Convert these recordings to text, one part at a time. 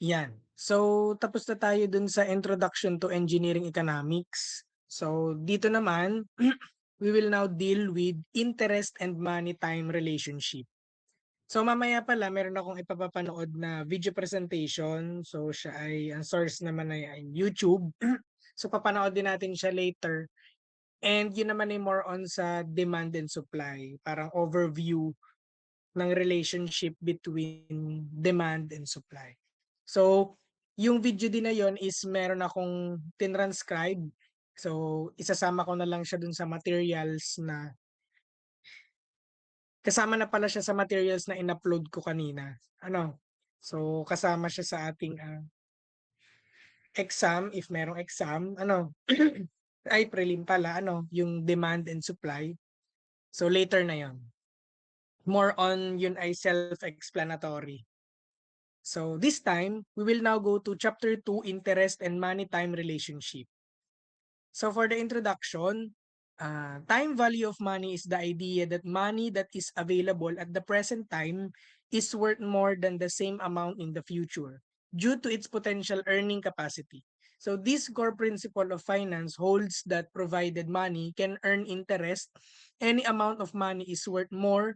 Yan. So, tapos na tayo dun sa Introduction to Engineering Economics. So, dito naman, we will now deal with interest and money-time relationship. So, mamaya pala, meron akong ipapapanood na video presentation. So, siya ay, ang source naman ay YouTube. So, papanood din natin siya later. And yun naman ay more on sa demand and supply. Parang overview ng relationship between demand and supply. So, yung video din na yon is meron akong tinranscribe. So, isasama ko na lang siya dun sa materials na kasama na pala siya sa materials na in-upload ko kanina. Ano? So, kasama siya sa ating exam, if merong exam. Ano? Ay, prelim pala. Ano? Yung demand and supply. So, later na yon. More on yun ay self-explanatory. So this time, we will now go to chapter 2, interest and money-time relationship. So for the introduction, time value of money is the idea that money that is available at the present time is worth more than the same amount in the future due to its potential earning capacity. So this core principle of finance holds that provided money can earn interest, any amount of money is worth more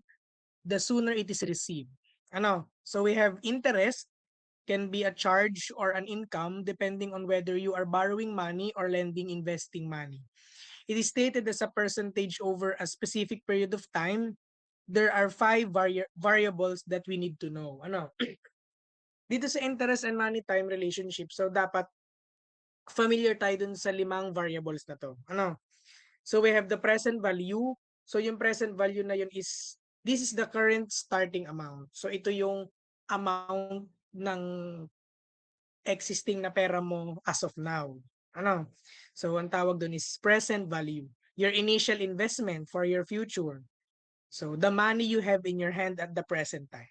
the sooner it is received. Ano? So we have interest can be a charge or an income depending on whether you are borrowing money or lending investing money. It is stated as a percentage over a specific period of time. There are five variables that we need to know. Ano? Dito sa interest and money time relationship, so dapat familiar tayo dun sa limang variables na to. Ano? So we have the present value. So yung present value na yun is, this is the current starting amount. So ito yung amount ng existing na pera mo as of now. Ano? So, ang tawag doon is present value. Your initial investment for your future. So, the money you have in your hand at the present time.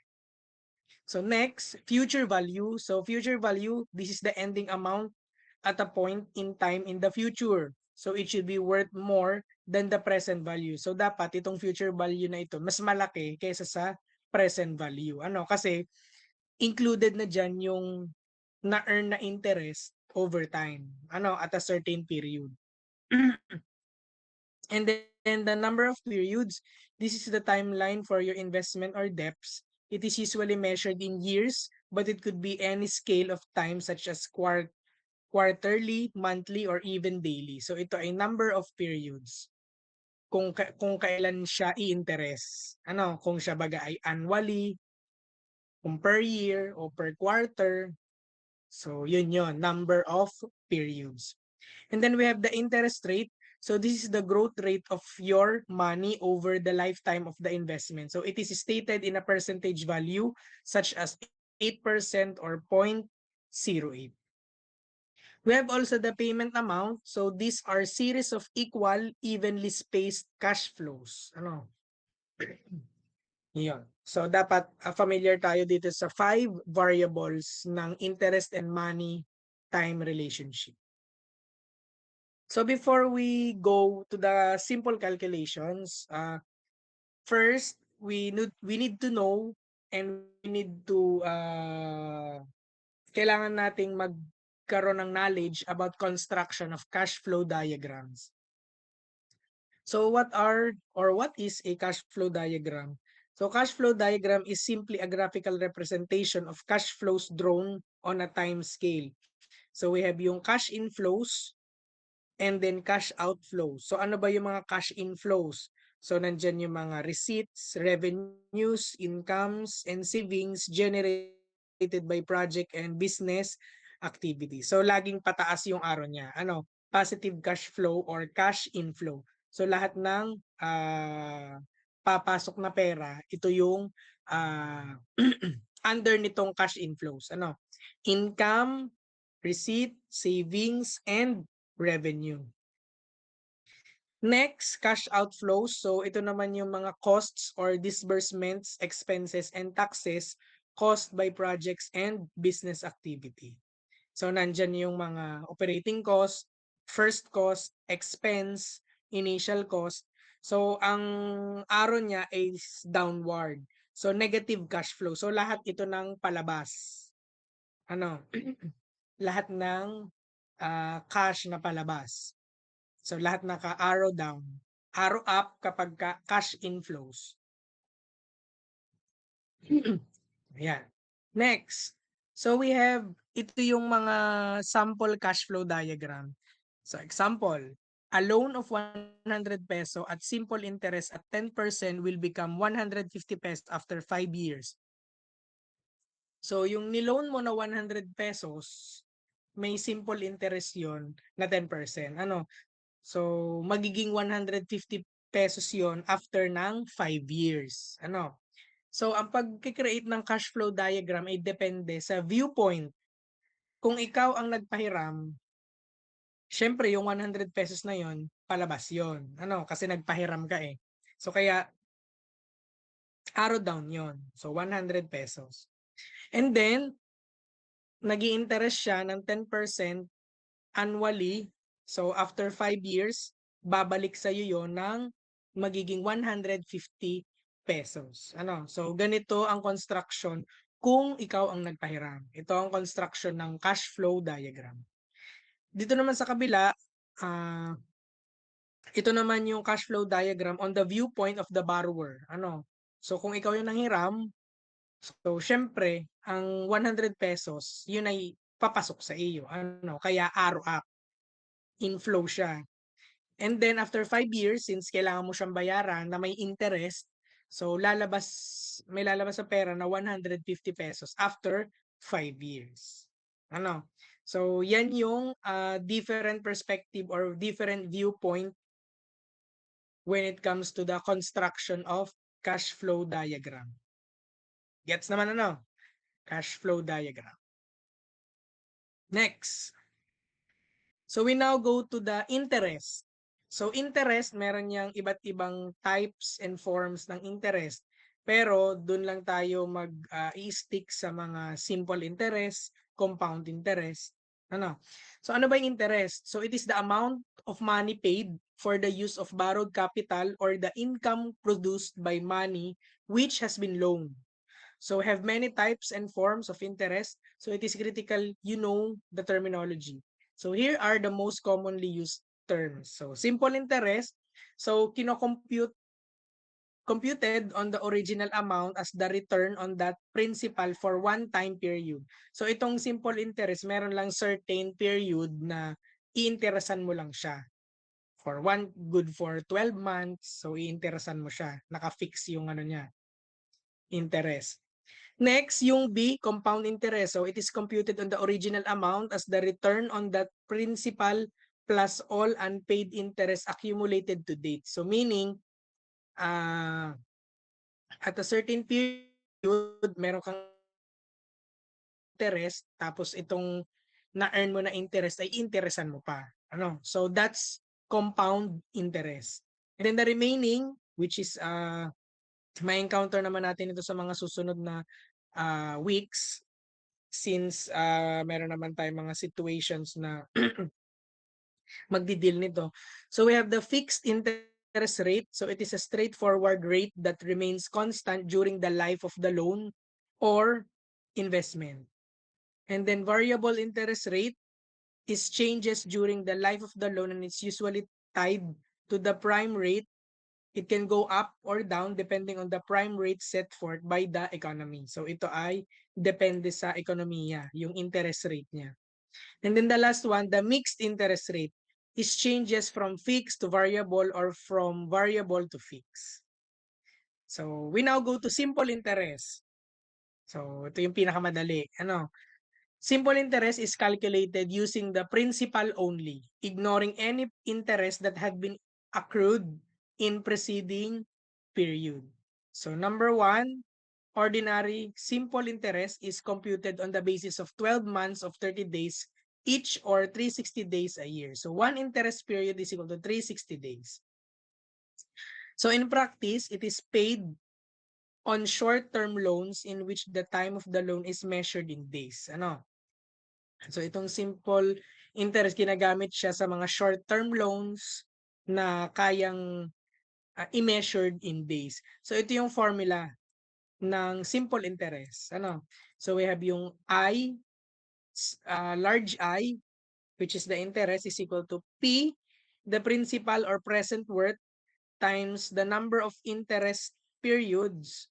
So, next, future value. So, future value, this is the ending amount at a point in time in the future. So, it should be worth more than the present value. So, dapat itong future value na ito, mas malaki kaysa sa present value. Ano? Kasi, included na dyan yung na-earn na interest over time, ano, at a certain period. And then the number of periods, this is the timeline for your investment or debts. It is usually measured in years, but it could be any scale of time such as quarterly, monthly, or even daily. So ito ay number of periods. Kung kailan siya i-interest. Ano, kung siya baga ay annually, kung per year o per quarter. So yun yun, number of periods. And then we have the interest rate. So this is the growth rate of your money over the lifetime of the investment. So it is stated in a percentage value such as 8% or 0.08. We have also the payment amount. So these are series of equal, evenly spaced cash flows. Ano? Yun. So dapat familiar tayo dito sa 5 variables ng interest and money time relationship. So before we go to the simple calculations, first we need to know and we need to kailangan nating magkaroon ng knowledge about construction of cash flow diagrams. So what is a cash flow diagram? So cash flow diagram is simply a graphical representation of cash flows drawn on a time scale. So we have yung cash inflows and then cash outflows. So ano ba yung mga cash inflows? So nandyan yung mga receipts, revenues, incomes, and savings generated by project and business activity. So laging pataas yung arrow niya. Ano? Positive cash flow or cash inflow. So lahat ng papasok na pera, ito yung under nitong cash inflows. Ano? Income, receipt, savings, and revenue. Next, cash outflows. So ito naman yung mga costs or disbursements, expenses, and taxes caused by projects and business activity. So nandyan yung mga operating cost, first cost, expense, initial cost. So, ang arrow niya is downward. So, negative cash flow. So, lahat ito ng palabas. Ano? Lahat ng cash na palabas. So, lahat naka-arrow down. Arrow up kapag cash inflows. Ayan. Next. So, we have, ito yung mga sample cash flow diagram. So, example, a loan of 100 peso at simple interest at 10% will become 150 pesos after 5 years. So, yung niloan mo na 100 pesos, may simple interest yon na 10%. Ano? So, magiging 150 pesos yon after ng 5 years. Ano? So, ang pag-create ng cash flow diagram ay depende sa viewpoint. Kung ikaw ang nagpahiram, syempre yung 100 pesos na yon palabas yon. Ano? Kasi nagpahiram ka eh. So, kaya arrow down yon. So, 100 pesos. And then, nag-i-interest siya ng 10% annually. So, after 5 years, babalik sa'yo yon ng magiging 150 pesos. Ano? So, ganito ang construction kung ikaw ang nagpahiram. Ito ang construction ng cash flow diagram. Dito naman sa kabila, ito naman yung cash flow diagram on the viewpoint of the borrower. Ano? So, kung ikaw yung nanghiram, so syempre, ang 100 pesos, yun ay papasok sa iyo. Ano? Kaya arrow up, inflow siya. And then after 5 years, since kailangan mo siyang bayaran na may interest, so may lalabas sa pera na 150 pesos after 5 years. Ano? So yan yung different perspective or different viewpoint when it comes to the construction of cash flow diagram. Gets naman ano? Cash flow diagram. Next. So we now go to the interest. So interest, meron niyang iba't ibang types and forms ng interest. Pero dun lang tayo i-stick sa mga simple interest, compound interest. Ano? So ano ba yung interest? So it is the amount of money paid for the use of borrowed capital or the income produced by money which has been loaned. So have many types and forms of interest. So it is critical you know the terminology. So here are the most commonly used terms. So simple interest, so computed on the original amount as the return on that principal for one time period. So itong simple interest, meron lang certain period na iinteresan mo lang siya. For good for 12 months, so iinteresan mo siya. Naka-fix yung ano niya, interest. Next, yung B, compound interest. So it is computed on the original amount as the return on that principal plus all unpaid interest accumulated to date. So meaning, at a certain period, meron kang interest, tapos itong na-earn mo na interest ay interesan mo pa. Ano? So that's compound interest. And then the remaining, which is may encounter naman natin ito sa mga susunod na weeks, since meron naman tayong mga situations na magdi-deal nito. So we have the fixed interest rate. So it is a straightforward rate that remains constant during the life of the loan or investment. And then variable interest rate is changes during the life of the loan and it's usually tied to the prime rate. It can go up or down depending on the prime rate set forth by the economy. So ito ay depende sa ekonomiya, yung interest rate niya. And then the last one, the mixed interest rate is changes from fixed to variable or from variable to fixed. So we now go to simple interest. So ito yung pinakamadali. Ano? Simple interest is calculated using the principal only, ignoring any interest that had been accrued in preceding period. So number one, ordinary simple interest is computed on the basis of 12 months of 30 days each or 360 days a year. So one interest period is equal to 360 days. So in practice, it is paid on short-term loans in which the time of the loan is measured in days. Ano? So itong simple interest, ginagamit siya sa mga short-term loans na kayang i-measured in days. So ito yung formula ng simple interest. So we have yung I, large I, which is the interest, is equal to P, the principal or present worth, times the number of interest periods,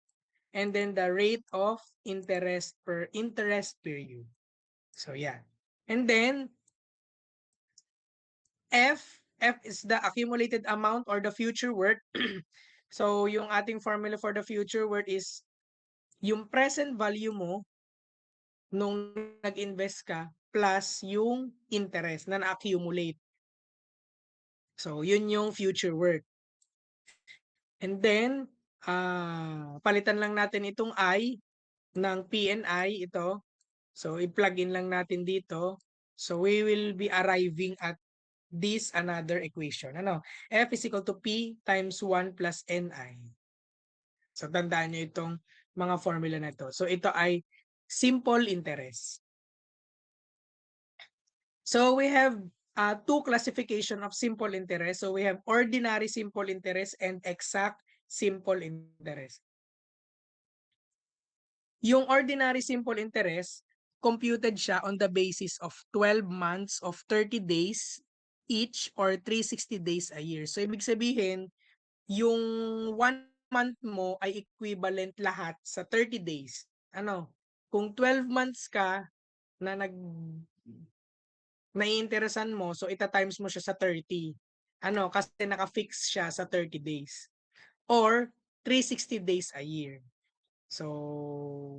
and then the rate of interest per interest period. So yeah. And then F is the accumulated amount or the future worth. So yung ating formula for the future worth is yung present value mo nung nag-invest ka plus yung interest na na-accumulate. So yun yung future worth. And then palitan lang natin itong I ng PNI ito. So i-plug in lang natin dito. So we will be arriving at this another equation. F is equal to P times 1 plus NI. So tandaan nyo itong mga formula na ito. So ito ay simple interest. So we have two classification of simple interest. So we have ordinary simple interest and exact simple interest. Yung ordinary simple interest, computed siya on the basis of 12 months of 30 days each or 360 days a year. So ibig sabihin, yung 1 month mo ay equivalent lahat sa 30 days. Kung 12 months ka na naiinteresan mo, so ita-times mo siya sa 30. Kasi naka-fix siya sa 30 days. Or 360 days a year. So,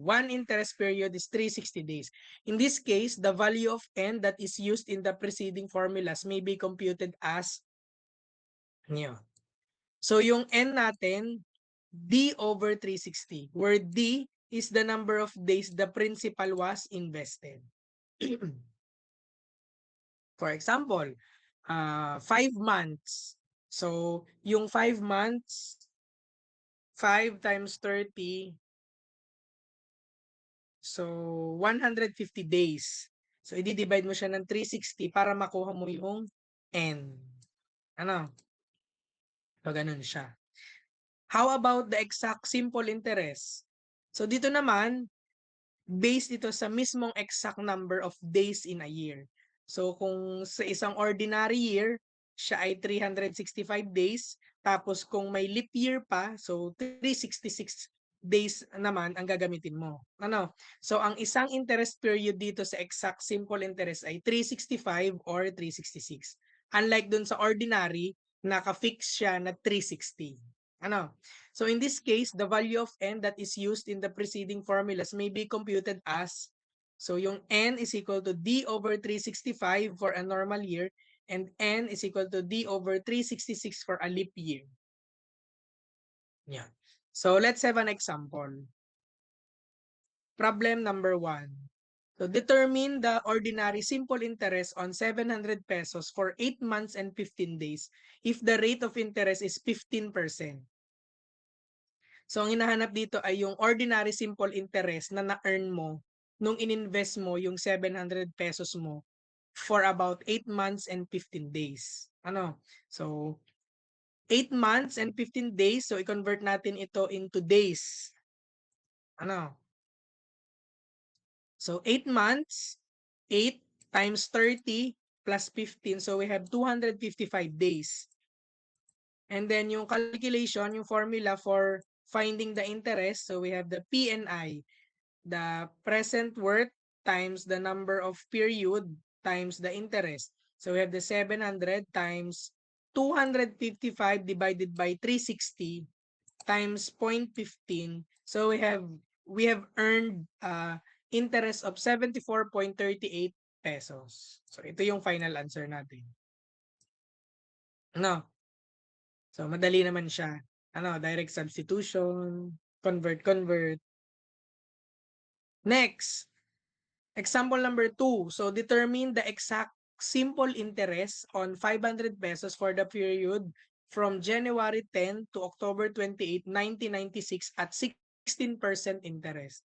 one interest period is 360 days. In this case, the value of N that is used in the preceding formulas may be computed as So, yung N natin, D over 360, where D is the number of days the principal was invested. For example, 5 months. So, yung 5 months, 5 times 30, so 150 days. So, i-divide mo siya ng 360 para makuha mo yung N. So, ganun siya. How about the exact simple interest? So, dito naman, based ito sa mismong exact number of days in a year. So kung sa isang ordinary year, siya ay 365 days. Tapos kung may leap year pa, so 366 days naman ang gagamitin mo. So ang isang interest period dito sa exact simple interest ay 365 or 366. Unlike dun sa ordinary, naka-fix siya na 360. So in this case, the value of N that is used in the preceding formulas may be computed as, so yung N is equal to D over 365 for a normal year and N is equal to D over 366 for a leap year. Yeah. So let's have an example. Problem number 1. So determine the ordinary simple interest on 700 pesos for 8 months and 15 days if the rate of interest is 15%. So ang hinahanap dito ay yung ordinary simple interest na na-earn mo nung ininvest mo yung 700 pesos mo for about 8 months and 15 days. So 8 months and 15 days, so i-convert natin ito into days. So 8 months, 8 times 30 plus 15, so we have 255 days. And then yung calculation, yung formula for finding the interest, so we have the PNI, the present worth times the number of period times the interest. So we have the 700 times 255 divided by 360 times 0.15. So we have earned interest of 74.38 pesos. So ito yung final answer natin. So madali naman siya. Direct substitution, convert. Next, example number 2. So determine the exact simple interest on 500 pesos for the period from January 10 to October 28, 1996 at 16% interest.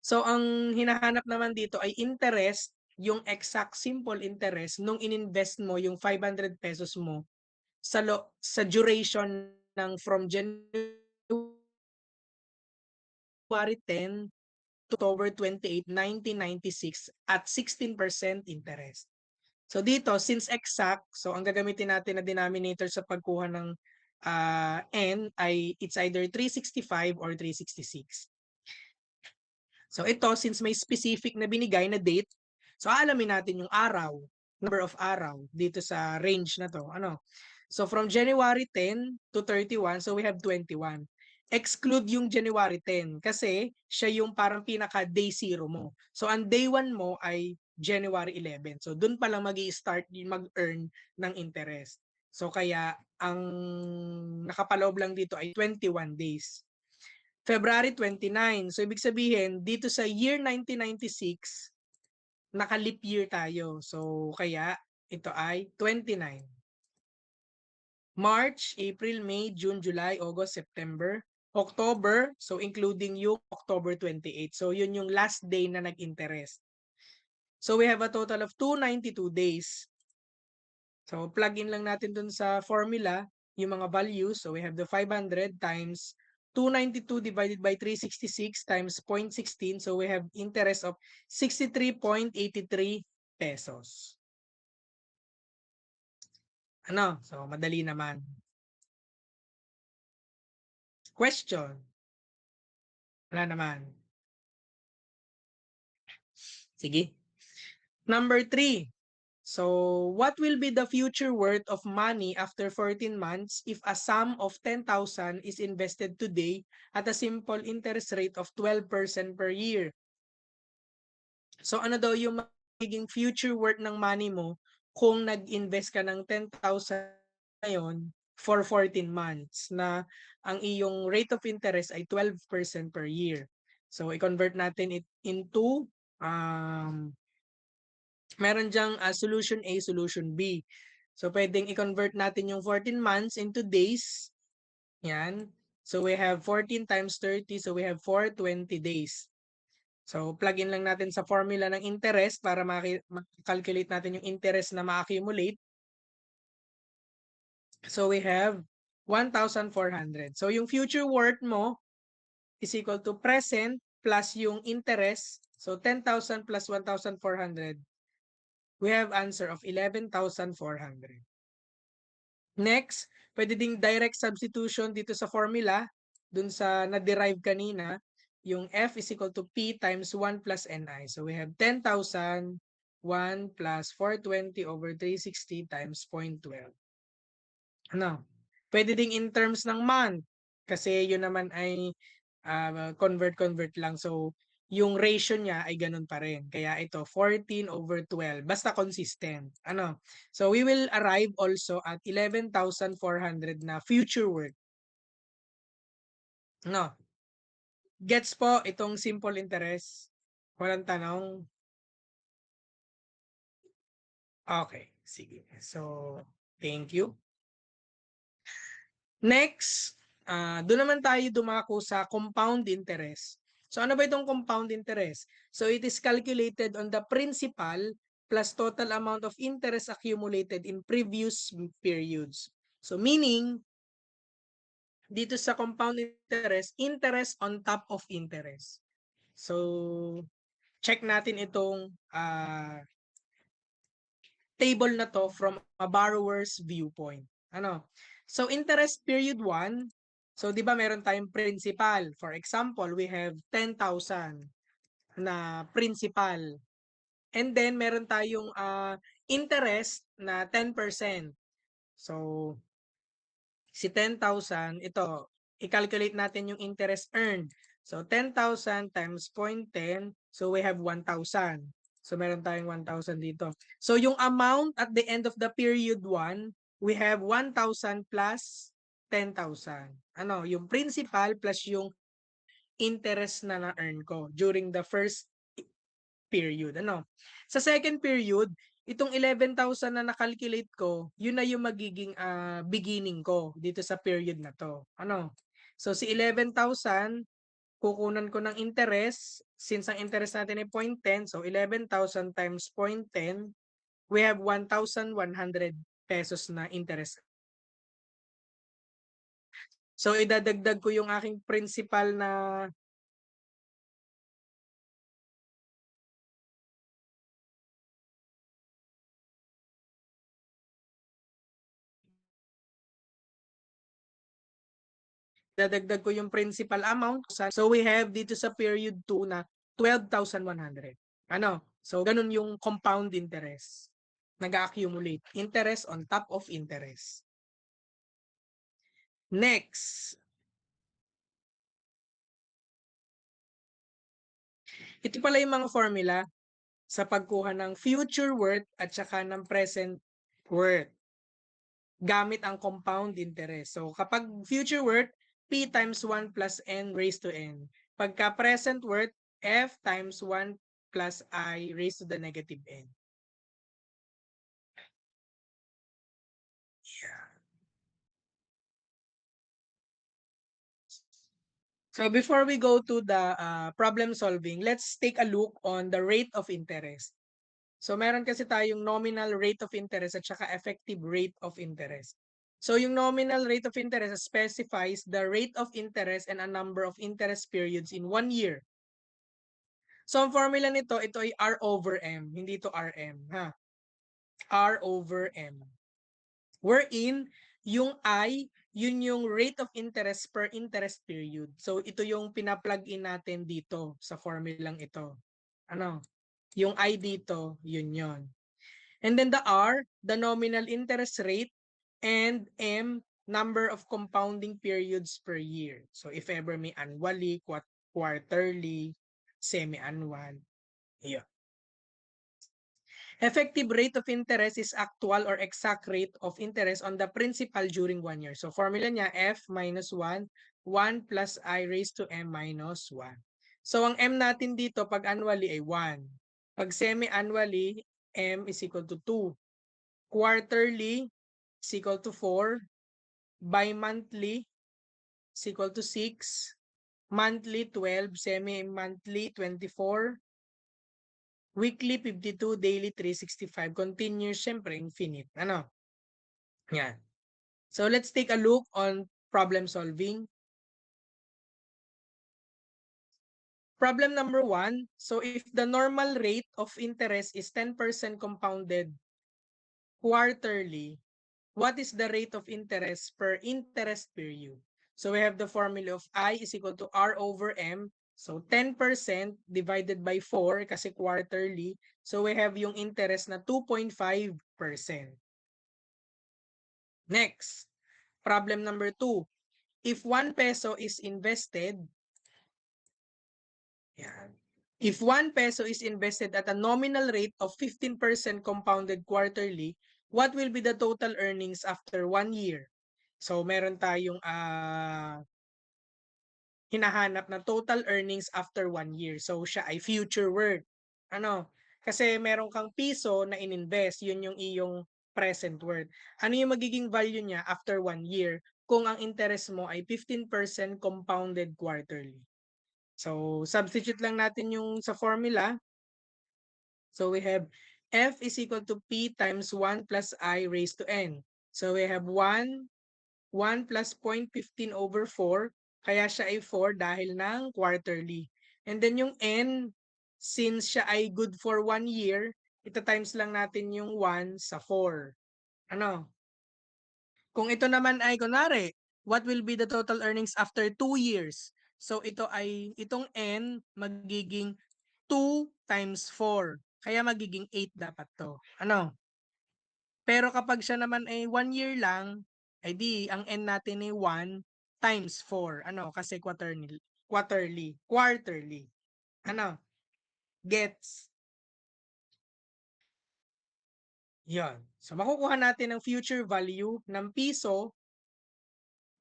So ang hinahanap naman dito ay interest, yung exact simple interest nung ininvest mo yung 500 pesos mo sa duration ng from January 10 to October 28, 1996 at 16% interest. So dito, since exact, so ang gagamitin natin na denominator sa pagkuha ng n ay it's either 365 or 366. So ito, since may specific na binigay na date, so aalamin natin yung araw, number of araw dito sa range na to. Ano? So from January 10 to 31, so we have 21. Exclude yung January 10 kasi siya yung parang pinaka day 0 mo. So ang day 1 mo ay January 11. So doon pa lang magi-start mag-earn ng interest. So kaya ang nakapaloob lang dito ay 21 days. February 29. So ibig sabihin, dito sa year 1996, naka-leap year tayo. So kaya ito ay 29. March, April, May, June, July, August, September, October, so including yung October 28. So yun yung last day na nag-interest. So we have a total of 292 days. So plug in lang natin dun sa formula yung mga values. So we have the 500 times 292 divided by 366 times 0.16. So we have interest of 63.83 pesos. Ano? So madali naman. Question? Wala naman. Sige. Number 3. So, what will be the future worth of money after 14 months if a sum of 10,000 is invested today at a simple interest rate of 12% per year? So, ano daw yung magiging future worth ng money mo kung nag-invest ka ng 10,000 ngayon for 14 months na ang iyong rate of interest ay 12% per year. So, i-convert natin it into meron diyang solution A, solution B. So, pwedeng i-convert natin yung 14 months into days. Yan. So, we have 14 times 30. So, we have 420 days. So, plug in lang natin sa formula ng interest para calculate natin yung interest na ma-accumulate. So, we have 1,400. So, yung future worth mo is equal to present plus yung interest. So, 10,000 plus 1,400. We have answer of 11,400. Next, pwede ding direct substitution dito sa formula, dun sa na-derive kanina, yung F is equal to P times 1 plus NI. So we have 10,000, 1 plus 420 over 360 times 0.12. Ano? Pwede ding in terms ng month, kasi yun naman ay convert lang. So, yung ratio niya ay ganun pa rin. Kaya ito, 14/12. Basta consistent. Ano? So, we will arrive also at 11,400 na future worth. No? Gets po itong simple interest? Walang tanong? Okay. Sige. So, thank you. Next, doon naman tayo dumako sa compound interest. So ano ba itong compound interest? So it is calculated on the principal plus total amount of interest accumulated in previous periods. So meaning, dito sa compound interest, interest on top of interest. So check natin itong table na to from a borrower's viewpoint. Ano? So interest period 1, so 'di ba meron tayong principal. For example, we have 10,000 na principal. And then meron tayong interest na 10%. So si 10,000, ito, i-calculate natin yung interest earned. So 10,000 times 0.10, so we have 1,000. So meron tayong 1,000 dito. So yung amount at the end of the period 1, we have 1,000 plus 10,000. Ano, yung principal plus yung interest na na-earn ko during the first period. Ano? Sa second period, itong 11,000 na na-calculate ko, yun na yung magiging beginning ko dito sa period na to. Ano? So si 11,000, kukunan ko ng interest. Since ang interest natin ay 0.10, so 11,000 times 0.10, we have 1,100 pesos na interest So idadagdag ko yung aking principal na dadagdag ko yung principal amount. So we have dito sa period 2 na 12,100. Ano? So ganun yung compound interest. Nag-accumulate. Interest on top of interest. Next. Ito pala yung mga formula sa pagkuha ng future worth at saka ng present worth gamit ang compound interest. So kapag future worth, P times 1 plus N raised to N. Pagka present worth, F times 1 plus I raised to the negative N. Yeah. So before we go to the problem solving, let's take a look on the rate of interest. So meron kasi tayong nominal rate of interest at saka effective rate of interest. So yung nominal rate of interest specifies the rate of interest and a number of interest periods in 1 year. So ang formula nito, ito ay R over M, hindi ito RM, ha? R over M. Wherein, yung I, yun yung rate of interest per interest period. So ito yung pina-plug in natin dito sa formulang ito. Ano? Yung I dito, yun yon. And then the R, the nominal interest rate, and M, number of compounding periods per year. So if ever may annually, quarterly, semi-annual. Yeah. Effective rate of interest is actual or exact rate of interest on the principal during 1 year. So formula niya, F minus 1, 1 plus I raised to M minus 1. So ang M natin dito pag annually ay 1. Pag semi-annually, M is equal to 2. Quarterly is equal to 4. Bi-monthly is equal to 6. Monthly 12. Semi-monthly 24. Weekly 52. Daily 365. Continuous, syempre, infinite. Ano? Yan. So let's take a look on problem solving. Problem number 1. So if the normal rate of interest is 10% compounded quarterly, what is the rate of interest per interest period? So we have the formula of I is equal to R over M. So 10% divided by 4 kasi quarterly. So we have yung interest na 2.5%. Next, problem number 2. If 1 peso is invested, yan. If 1 peso is invested at a nominal rate of 15% compounded quarterly, what will be the total earnings after 1 year? So meron tayong hinahanap na total earnings after 1 year. So siya ay future worth. Ano? Kasi meron kang piso na ininvest, yun yung iyong present worth. Ano yung magiging value niya after 1 year kung ang interest mo ay 15% compounded quarterly? So substitute lang natin yung sa formula. So we have F is equal to P times 1 plus I raised to N. So we have 1 plus 0.15 over 4. Kaya siya ay 4 dahil ng quarterly. And then yung N, since siya ay good for 1 year, ito times lang natin yung 1 sa 4. Ano? Kung ito naman ay, kunwari, what will be the total earnings after 2 years? So ito ay, itong N magiging 2 times 4. Kaya magiging 8 dapat to. Ano? Pero kapag siya naman ay 1 year lang, ay di, ang N natin ay 1 times 4. Ano? Kasi quarterly. Ano? Gets? Yan. So makukuha natin ang future value ng piso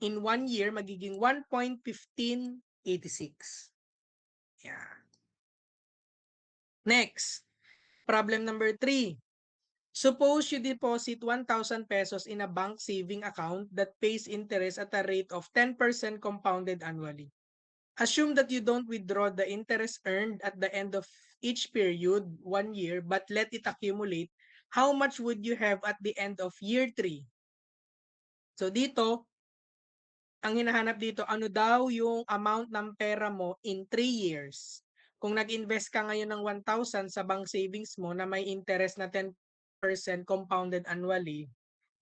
in 1 year, magiging 1.1586. Yan. Next, problem number 3. Suppose you deposit 1,000 pesos in a bank saving account that pays interest at a rate of 10% compounded annually. Assume that you don't withdraw the interest earned at the end of each period, 1 year, but let it accumulate. How much would you have at the end of year 3? So dito, ang hinahanap dito, ano daw yung amount ng pera mo in 3 years. Kung nag-invest ka ngayon ng 1,000 sa bank savings mo na may interest na 10% compounded annually,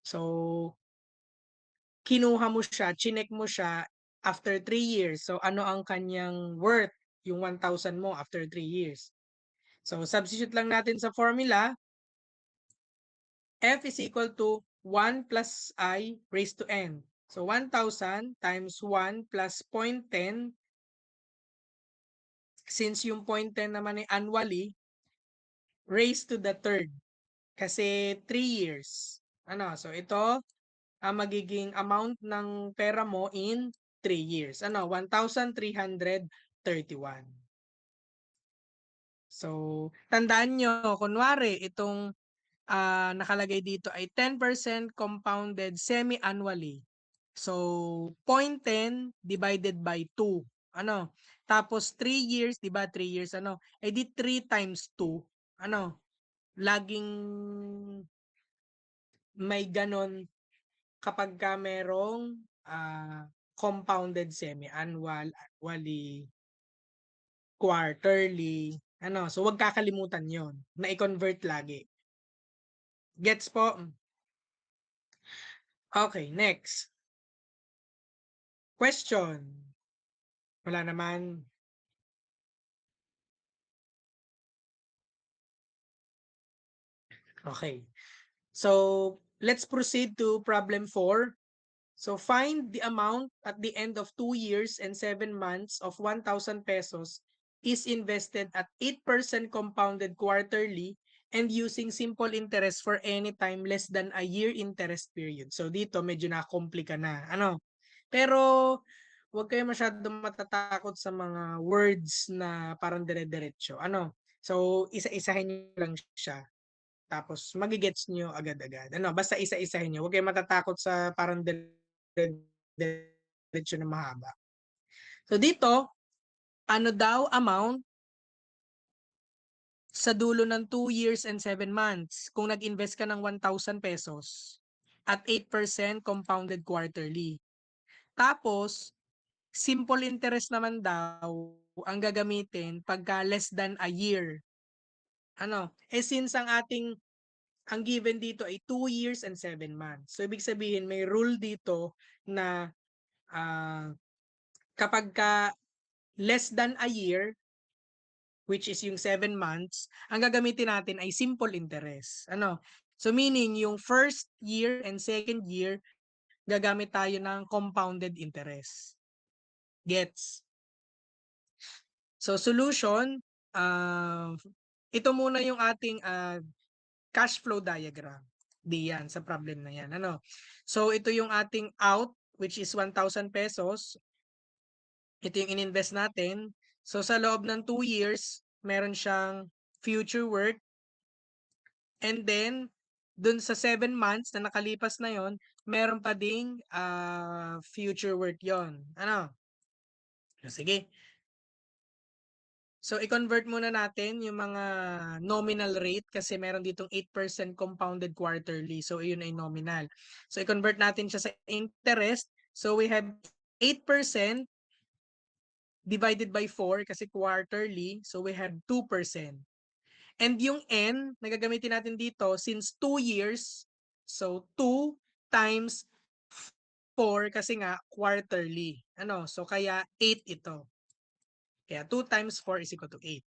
so kinuha mo siya, chinek mo siya after 3 years. So ano ang kanyang worth, yung 1,000 mo after 3 years. So substitute lang natin sa formula, F is equal to 1 plus I raised to N. So 1,000 times 1 plus 0.10, since yung 0.10 naman ay annually, raised to the third. Kasi 3 years. Ano, so ito ang magiging amount ng pera mo in 3 years. Ano, 1,331. So, tandaan nyo, kunwari, itong nakalagay dito ay 10% compounded semi-annually. So, 0.10 divided by 2. Ano? Tapos 3 years, 'di ba? 3 years ano? Eh di 3 times 2. Ano? Laging may ganon kapag ka merong compounded semi-annual, annually, quarterly. Ano? So, wag kakalimutan 'yon na i-convert lagi. Gets po? Okay, next. Question. Wala naman. Okay. So, let's proceed to problem 4. So, find the amount at the end of 2 years and 7 months of 1,000 pesos is invested at 8% compounded quarterly and using simple interest for any time less than a year interest period. So, dito medyo nakomplika na. Ano? Pero, huwag kayo masyadong matatakot sa mga words na parang dire-diretso. Ano? So, isa-isahin nyo lang siya. Tapos magigets nyo agad-agad. Ano, basta isa-isahin nyo. Huwag kayong matatakot sa parang diretso na mahaba. So dito, ano daw amount sa dulo ng 2 years and 7 months kung nag-invest ka ng 1,000 pesos at 8% compounded quarterly. Tapos, simple interest naman daw ang gagamitin pagka less than a year. Ano, since ang given dito ay 2 years and 7 months. So, ibig sabihin, may rule dito na kapag ka less than a year, which is yung 7 months, ang gagamitin natin ay simple interest. Ano? So, meaning, yung first year and second year, gagamit tayo ng compounded interest. Gets? So, solution, ito muna yung ating cash flow diagram. Diyan sa problem na yan. Ano? So ito yung ating out, which is 1,000 pesos. Ito yung ininvest natin. So sa loob ng 2 years, meron siyang future worth. And then dun sa 7 months na nakalipas na yon, meron pa ding future worth yon. Ano? Sige. So, i-convert muna natin yung mga nominal rate kasi meron ditong 8% compounded quarterly. So, yun ay nominal. So, i-convert natin siya sa interest. So, we have 8% divided by 4 kasi quarterly. So, we have 2%. And yung N, nagagamitin natin dito since 2 years. So, 2 times 4 kasi nga quarterly. Ano? So, kaya 8 ito. Kaya 2 times 4 is equal to 8.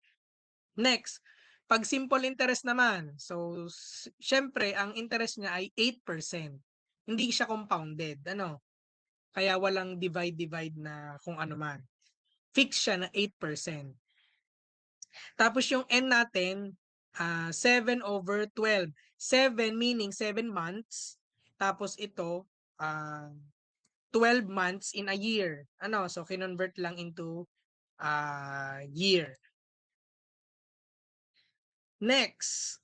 Next, pag simple interest naman, so syempre ang interest niya ay 8%. Hindi siya compounded, ano? Kaya walang divide na kung ano man. Fix siya na 8%. Tapos yung N natin, 7/12. 7 meaning 7 months. Tapos ito, 12 months in a year. Ano? So, kinonvert lang into year. Next.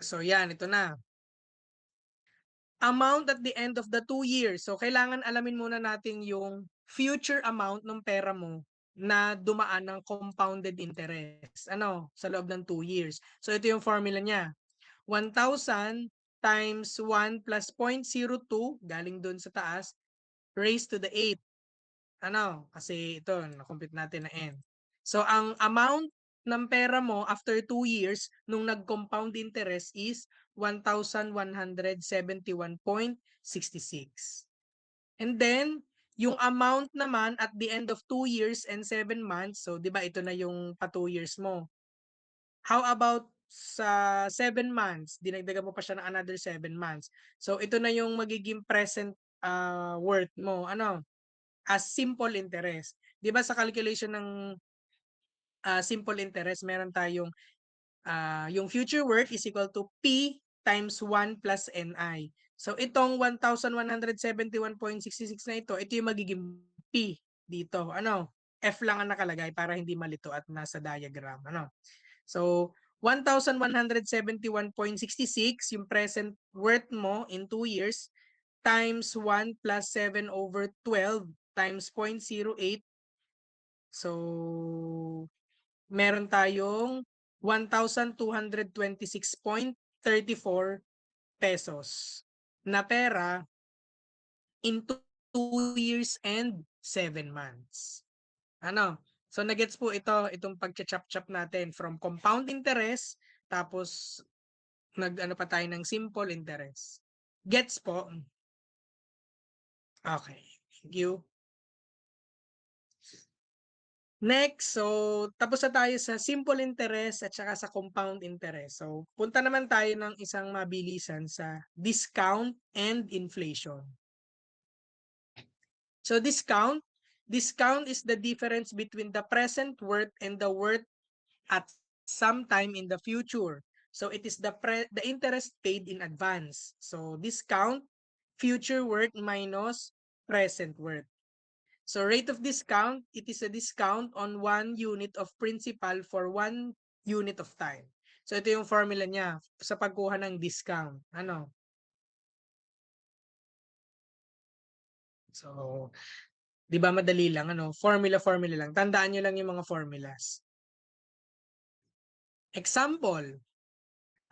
So, yan. Ito na. Amount at the end of the 2 years. So, kailangan alamin muna natin yung future amount ng pera mo na dumaan ng compounded interest. Ano? Sa loob ng 2 years. So, ito yung formula niya. 1,000 times 1 plus 0.02, galing dun sa taas, raised to the 8. Ano? Kasi ito, na-compute natin na n. So, ang amount ng pera mo after 2 years nung nag-compound interest is 1,171.66. And then, yung amount naman at the end of 2 years and 7 months, so 'di ba ito na yung pa 2 years mo. How about sa 7 months, dinagdagan mo pa siya ng another 7 months. So ito na yung magiging present worth mo, ano, as simple interest. 'Di ba sa calculation ng simple interest, meron tayong yung future worth is equal to P times 1 plus NI. So itong 1,171.66 na ito yung magiging P dito. Ano? F lang ang nakalagay para hindi malito at nasa diagram. Ano? So 1,171.66 yung present worth mo in 2 years times 1 plus 7/12 times 0.08. So meron tayong 1,226.34 pesos na pera in 2 years and 7 months. Ano? So nagets po itong pagcha-chop-chop natin from compound interest tapos nag-ano pa tayo ng simple interest. Gets po? Okay. Thank you. Next, so tapos na tayo sa simple interest at saka sa compound interest. So punta naman tayo ng isang mabilisan sa discount and inflation. So discount is the difference between the present worth and the worth at some time in the future. So it is the interest paid in advance. So discount, future worth minus present worth. So rate of discount, it is a discount on 1 unit of principal for 1 unit of time. So ito yung formula niya sa pagkuha ng discount. Ano? So, 'di ba madali lang ano? Formula lang. Tandaan niyo lang yung mga formulas. Example,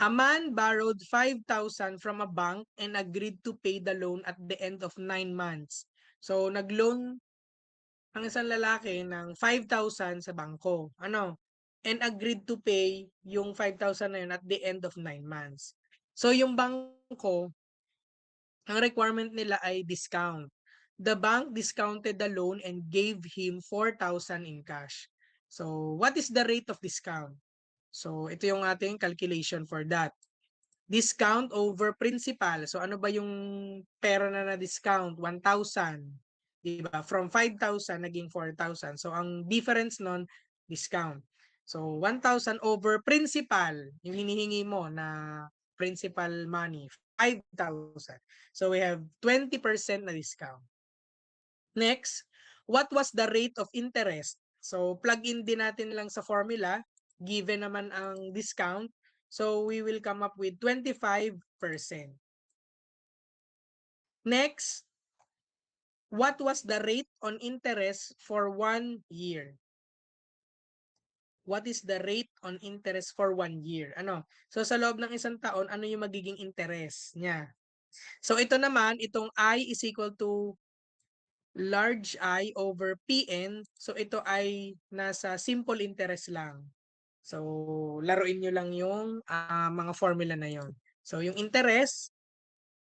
a man borrowed 5,000 from a bank and agreed to pay the loan at the end of 9 months. So nag-loan ang isang lalaki ng 5,000 sa bangko. Ano? And agreed to pay yung 5,000 na yun at the end of 9 months. So yung bangko, ang requirement nila ay discount. The bank discounted the loan and gave him 4,000 in cash. So what is the rate of discount? So ito yung ating calculation for that. Discount over principal. So ano ba yung pera na na-discount? 1,000. Diba? From 5,000 naging 4,000. So ang difference nun, discount. So 1,000 over principal, yung hinihingi mo na principal money, 5,000. So we have 20% na discount. Next, what was the rate of interest? So plug in din natin lang sa formula, given naman ang discount. So we will come up with 25%. Next, what was the rate on interest for 1 year? What is the rate on interest for 1 year? Ano? So sa loob ng isang taon, ano yung magiging interest niya? So ito naman, itong I is equal to large I over PN. So ito ay nasa simple interest lang. So laruin nyo lang yung mga formula na yon. So yung interest,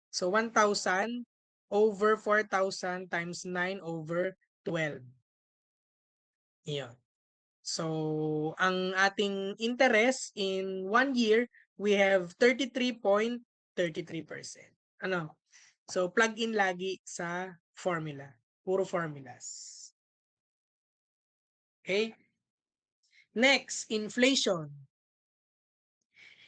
so 1,000 over 4,000 times 9 over 12. Iyon. So ang ating interest in 1 year, we have 33.33%. Ano? So plug in lagi sa formula. Puro formulas. Okay? Next, inflation.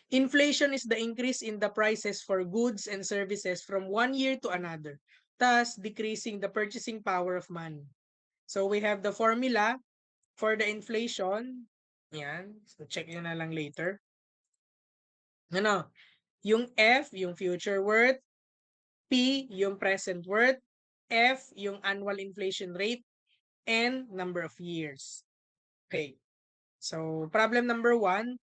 Inflation is the increase in the prices for goods and services from 1 year to another, thus decreasing the purchasing power of money. So we have the formula for the inflation. Yan. So check nyo na lang later. Ano? Yung F, yung future worth. P, yung present worth. F, yung annual inflation rate. And number of years. Okay. So problem number 1.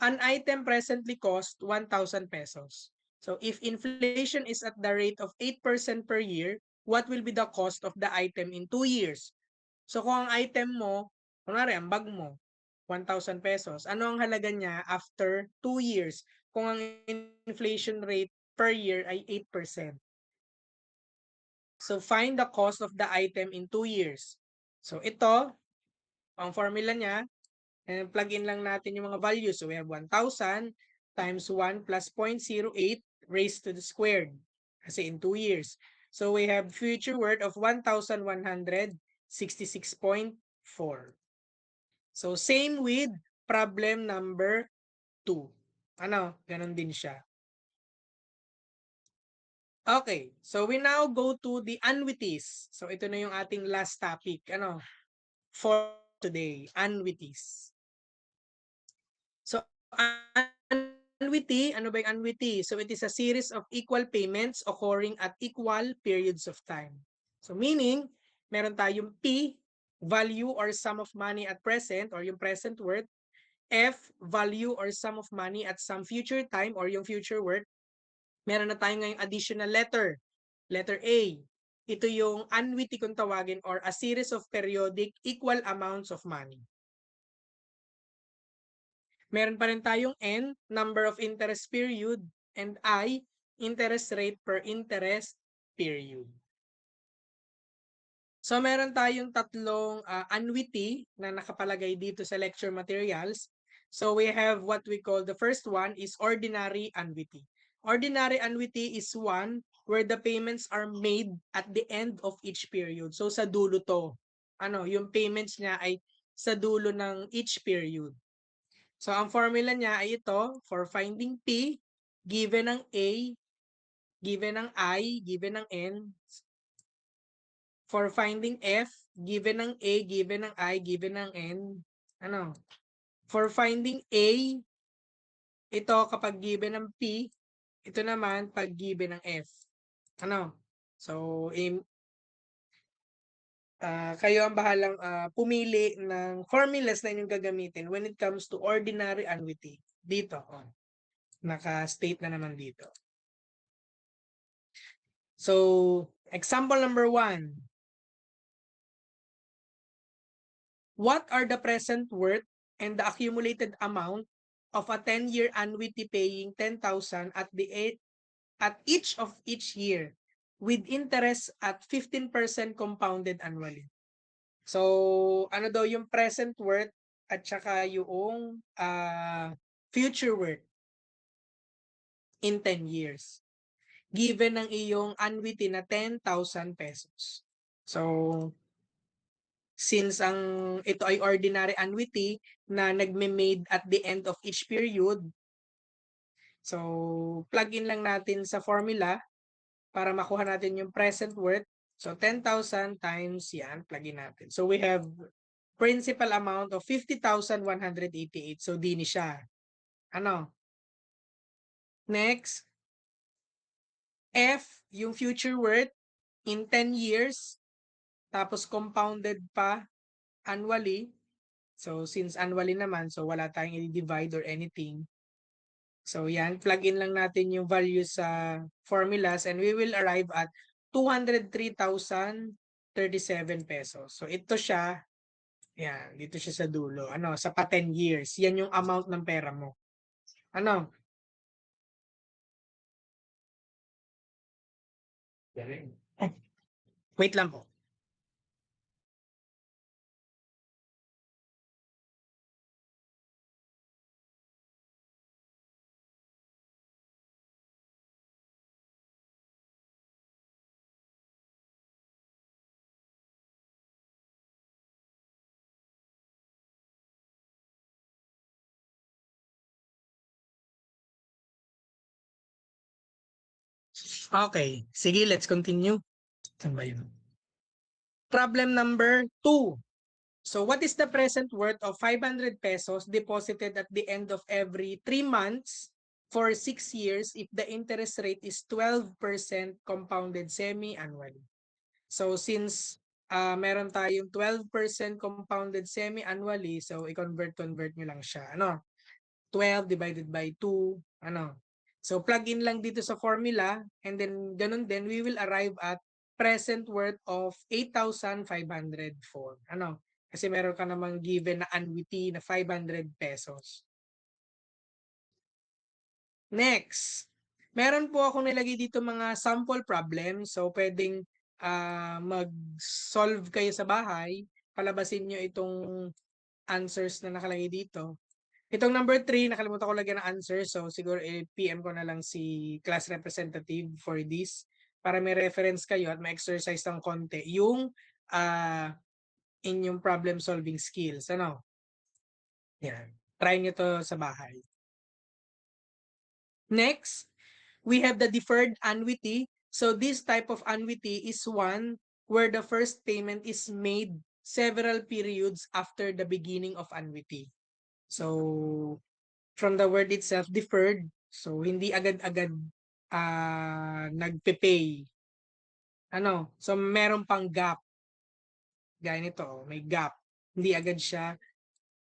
An item presently cost 1,000 pesos. So if inflation is at the rate of 8% per year, what will be the cost of the item in 2 years? So kung ang item mo, kunwari ang bag mo, 1,000 pesos, ano ang halaga niya after 2 years kung ang inflation rate per year ay 8%? So find the cost of the item in 2 years. So ito, ang formula niya, and plug in lang natin yung mga values. So we have 1,000 times 1 plus 0.08 raised to the squared. Kasi in 2 years. So we have future worth of 1,166.4. So same with problem number 2. Ano, ganun din siya. Okay, so we now go to the annuities. So ito na yung ating last topic. Ano, for today, annuities. So annuity, ano ba yung annuity? So it is a series of equal payments occurring at equal periods of time. So meaning, meron tayong P, value or sum of money at present or yung present worth. F, value or sum of money at some future time or yung future worth. Meron na tayo ngayong additional letter. Letter A. Ito yung annuity kung tawagin or a series of periodic equal amounts of money. Meron pa rin tayong N, number of interest period, and I, interest rate per interest period. So meron tayong tatlong annuity na nakapalagay dito sa lecture materials. So we have what we call, the first one is ordinary annuity. Ordinary annuity is one where the payments are made at the end of each period. So sa dulo to. Ano, yung payments niya ay sa dulo ng each period. So ang formula niya ay ito, for finding P, given ng A, given ng I, given ng N. For finding F, given ng A, given ng I, given ng N. Ano? For finding A, ito kapag given ng P, ito naman pag given ng F. Ano? So, kayo ang bahalang pumili ng formulas na inyong gagamitin when it comes to ordinary annuity. Dito, naka-state na naman dito. So, example number 1. What are the present worth and the accumulated amount of a 10-year annuity paying 10,000 at each of each year with interest at 15% compounded annually? So, ano daw yung present worth at saka yung future worth in 10 years given ng iyong annuity na 10,000 pesos. So, since ito ay ordinary annuity na nagme-made at the end of each period, so plug in lang natin sa formula para makuha natin yung present worth. So 10,000 times yan, plug in natin. So we have principal amount of 50,188. So di ni siya. Ano? Next, F, yung future worth in 10 years, tapos compounded pa annually. So since annually naman, so wala tayong i-divide or anything. So yan, plug in lang natin yung value sa formulas and we will arrive at 203,037 pesos. So ito siya, yan, dito siya sa dulo. Ano, sa pa 10 years. Yan yung amount ng pera mo. Ano? Wait lang po. Okay, sige, let's continue. Saan ba yun? Problem number 2. So what is the present worth of 500 pesos deposited at the end of every 3 months for 6 years if the interest rate is 12% compounded semi-annually? So since meron tayong 12% compounded semi-annually, so i-convert nyo lang siya. Ano? 12 divided by 2, ano? So plug in lang dito sa formula and then ganun din we will arrive at present worth of 8,504. Ano? Kasi meron ka namang given na annuity na 500 pesos. Next, meron po akong nilagay dito mga sample problem. So pwedeng mag-solve kayo sa bahay, palabasin nyo itong answers na nakalagay dito. Itong number 3, nakalimutan ko lagyan ng answer. So, siguro PM ko na lang si class representative for this para may reference kayo at ma-exercise ng konti yung inyong problem solving skills. Ano? Yan. Try nyo to sa bahay. Next, we have the deferred annuity. So, this type of annuity is one where the first payment is made several periods after the beginning of annuity. So, from the word itself, deferred. So, hindi agad-agad nagpe-pay. Ano? So, meron pang gap. Gaya nito, may gap. Hindi agad siya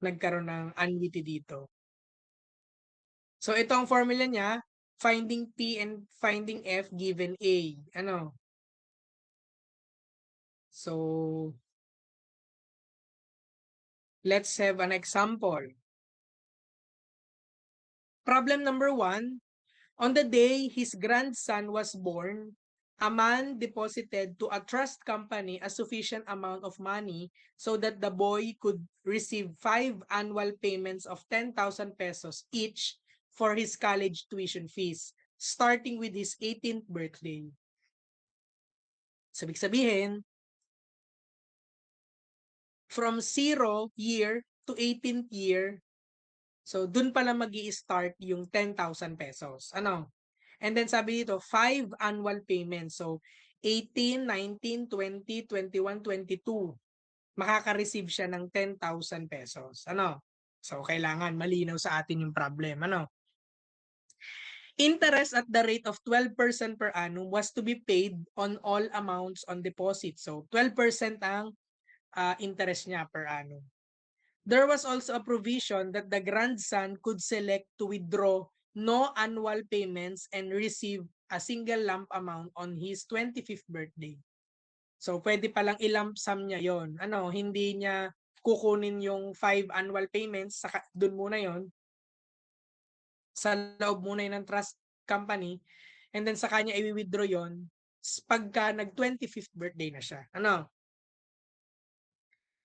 nagkaroon ng annuity dito. So, ito ang formula niya. Finding P and finding F given A. Ano? So, let's have an example. Problem number 1. On the day his grandson was born, a man deposited to a trust company a sufficient amount of money so that the boy could receive 5 annual payments of 10,000 pesos each for his college tuition fees, starting with his 18th birthday. So, ibig sabihin, from 0 year to 18th year, so dun pala magi-start yung 10,000 pesos. Ano? And then sabi dito, 5 annual payments. So, 18, 19, 20, 21, 22. Makaka-receive siya ng 10,000 pesos. Ano? So, kailangan malinaw sa atin yung problem. Ano? Interest at the rate of 12% per annum was to be paid on all amounts on deposit. So, 12% ang interest niya per annum. There was also a provision that the grandson could select to withdraw no annual payments and receive a single lump amount on his 25th birthday. So, pwede palang i-lump sum niya yon. Ano, hindi niya kukunin yung 5 annual payments, saka dun muna yon sa loob muna yun ng trust company, and then saka niya i-withdraw yon pagka nag-25th birthday na siya. Ano?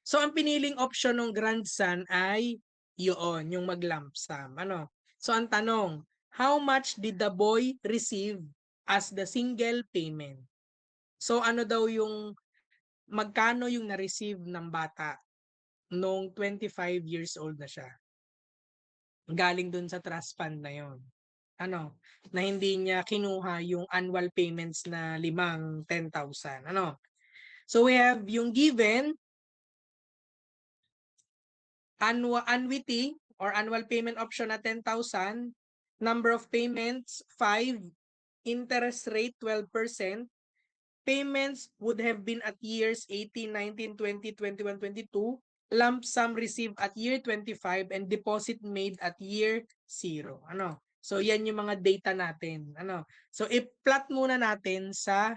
So, ang piniling option ng grandson ay yun, yung mag-lump sum. Ano? So, ang tanong, how much did the boy receive as the single payment? So, ano daw yung, magkano yung na-receive ng bata nung 25 years old na siya? Galing dun sa trust fund na yon. Ano? Na hindi niya kinuha yung annual payments na 10,000. Ano? So, we have yung given, annuity or annual payment option na 10,000, number of payments 5, interest rate 12%, payments would have been at years 18, 19, 20, 21, 22, lump sum received at year 25, and deposit made at year 0. Ano? So, yan yung mga data natin. Ano? So, i-plot muna natin sa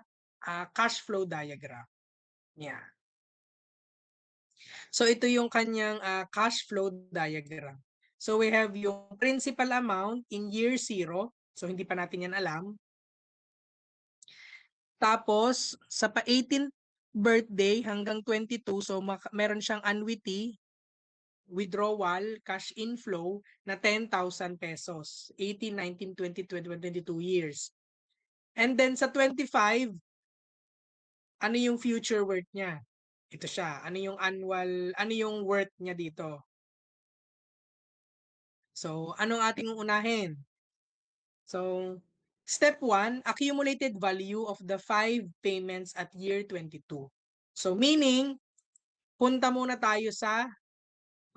cash flow diagram. Yeah. So ito yung kanyang cash flow diagram. So we have yung principal amount in year 0. So hindi pa natin yan alam. Tapos sa pa 18th birthday hanggang 22, so meron siyang annuity, withdrawal, cash inflow na 10,000 pesos. 18, 19, 20, 21, 22 years. And then sa 25, ano yung future worth niya? Ito siya. Ano yung worth niya dito? So, anong ating unahin? So, step 1, accumulated value of the 5 payments at year 22. So, meaning, punta muna tayo sa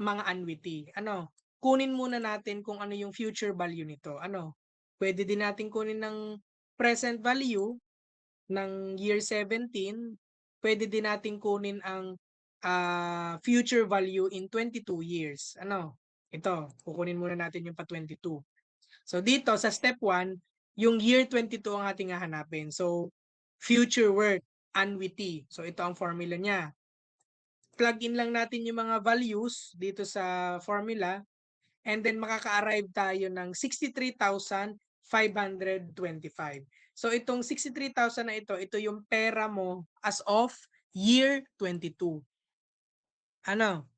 mga annuity. Ano? Kunin muna natin kung ano yung future value nito. Ano? Pwede din natin kunin ng present value ng year 17. Pwede din natin kunin ang future value in 22 years. Ano? Ito, kukunin muna natin yung pa 22. So dito sa step 1, yung year 22 ang ating hahanapin. So future worth, annuity. So ito ang formula niya. Plug in lang natin yung mga values dito sa formula and then makaka-arrive tayo ng 63,525. So itong 63,000 na ito yung pera mo as of year 22. Ano?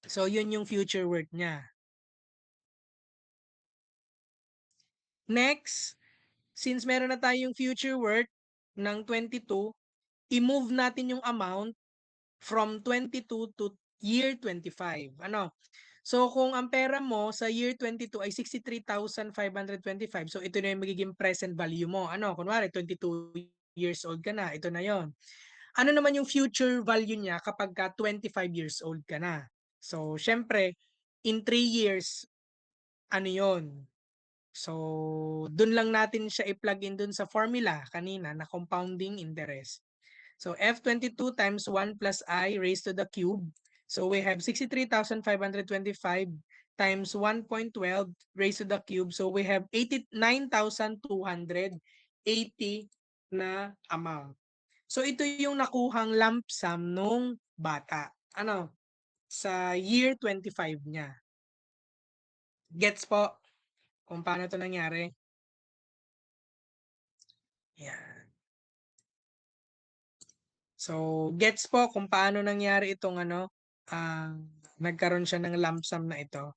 So yun yung future worth niya. Next, since meron na tayong future worth ng 22, i-move natin yung amount from 22 to year 25. Ano? So kung ang pera mo sa year 22 ay 63,525, so ito na yung magiging present value mo. Ano? Kunwari 22 years old ka na, ito na yon. Ano naman yung future value niya kapag ka 25 years old ka na? So syempre, in 3 years, ano yon? So, dun lang natin siya i-plug in dun sa formula kanina na compounding interest. So, F22 times 1 plus I raised to the cube. So, we have 63,525 times 1.12 raised to the cube. So, we have 89,280 na amount. So, ito yung nakuhang lump sum nung bata. Ano? Sa year 25 niya. Gets po kung paano ito nangyari? Yan. So, gets po kung paano nangyari itong nagkaroon siya ng lump sum na ito.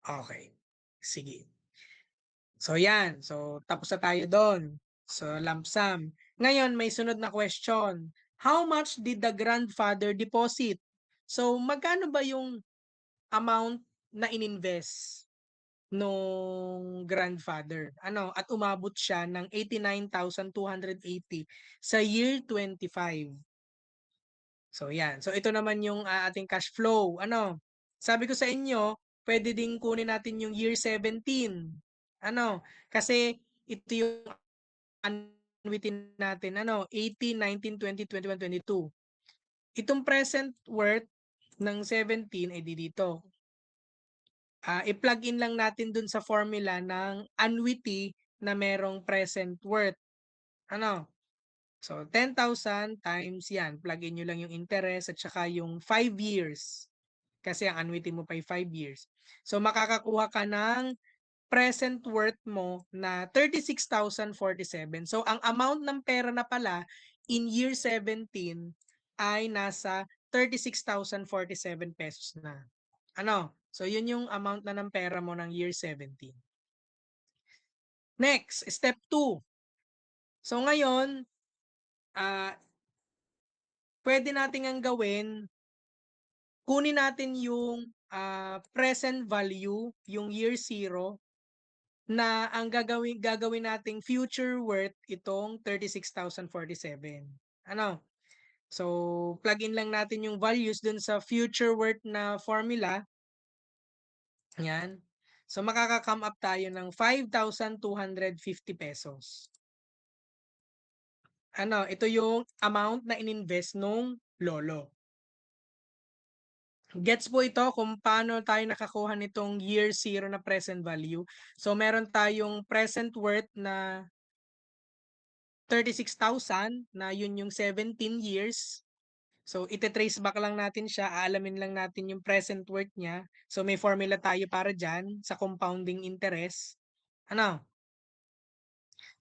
Okay. Sige. So, yan. So, tapos na tayo doon. So, lump sum. Ngayon, may sunod na question. How much did the grandfather deposit? So, magkano ba yung amount na ininvest nung grandfather? Ano? At umabot siya ng 89,280 sa year 25. So yan. So ito naman yung ating cash flow. Ano? Sabi ko sa inyo, pwede ding kunin natin yung year 17. Ano? Kasi ito yung annuity natin. Ano? 18, 19, 20, 21, 22. Itong present worth ng 17 ay dito. I-plug in lang natin dun sa formula ng annuity na merong present worth. Ano? So, 10,000 times yan. Plug in nyo lang yung interest at saka yung 5 years. Kasi ang annuity mo pa ay 5 years. So, makakakuha ka ng present worth mo na 36,047. So, ang amount ng pera na pala in year 17 ay nasa 36,047 pesos na. Ano? So, yun yung amount na ng pera mo ng year 17. Next, step 2. So, ngayon, pwede natin ang gawin, kunin natin yung present value, yung year 0, na ang gagawin nating future worth itong 36,047. Ano? So, plug in lang natin yung values dun sa future worth na formula. Yan. So, makaka-come up tayo ng 5,250 pesos. Ano? Ito yung amount na ininvest nung lolo. Gets po ito kung paano tayo nakakuha nitong year 0 na present value. So, meron tayong present worth na 36,000 na yun yung 17 years. So, ite-trace back lang natin siya. Aalamin lang natin yung present worth niya. So, may formula tayo para dyan sa compounding interest. Ano?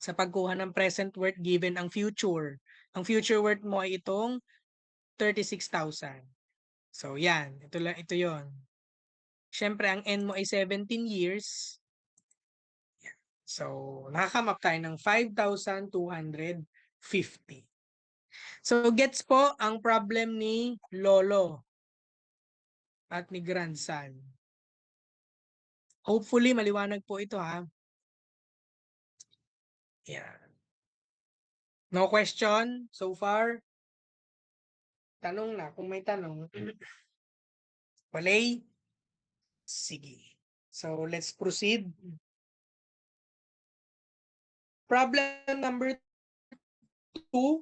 Sa pagkuha ng present worth given ang future. Ang future worth mo ay itong 36,000. So, yan. Ito yon. Siyempre, ang end mo ay 17 years. So, nakakam up tayo ng 5,250. So, gets po ang problem ni Lolo at ni grandson. Hopefully, maliwanag po ito ha. Yeah. No question so far? Tanong na kung may tanong. Walay? Sige. So, let's proceed. Problem number 2.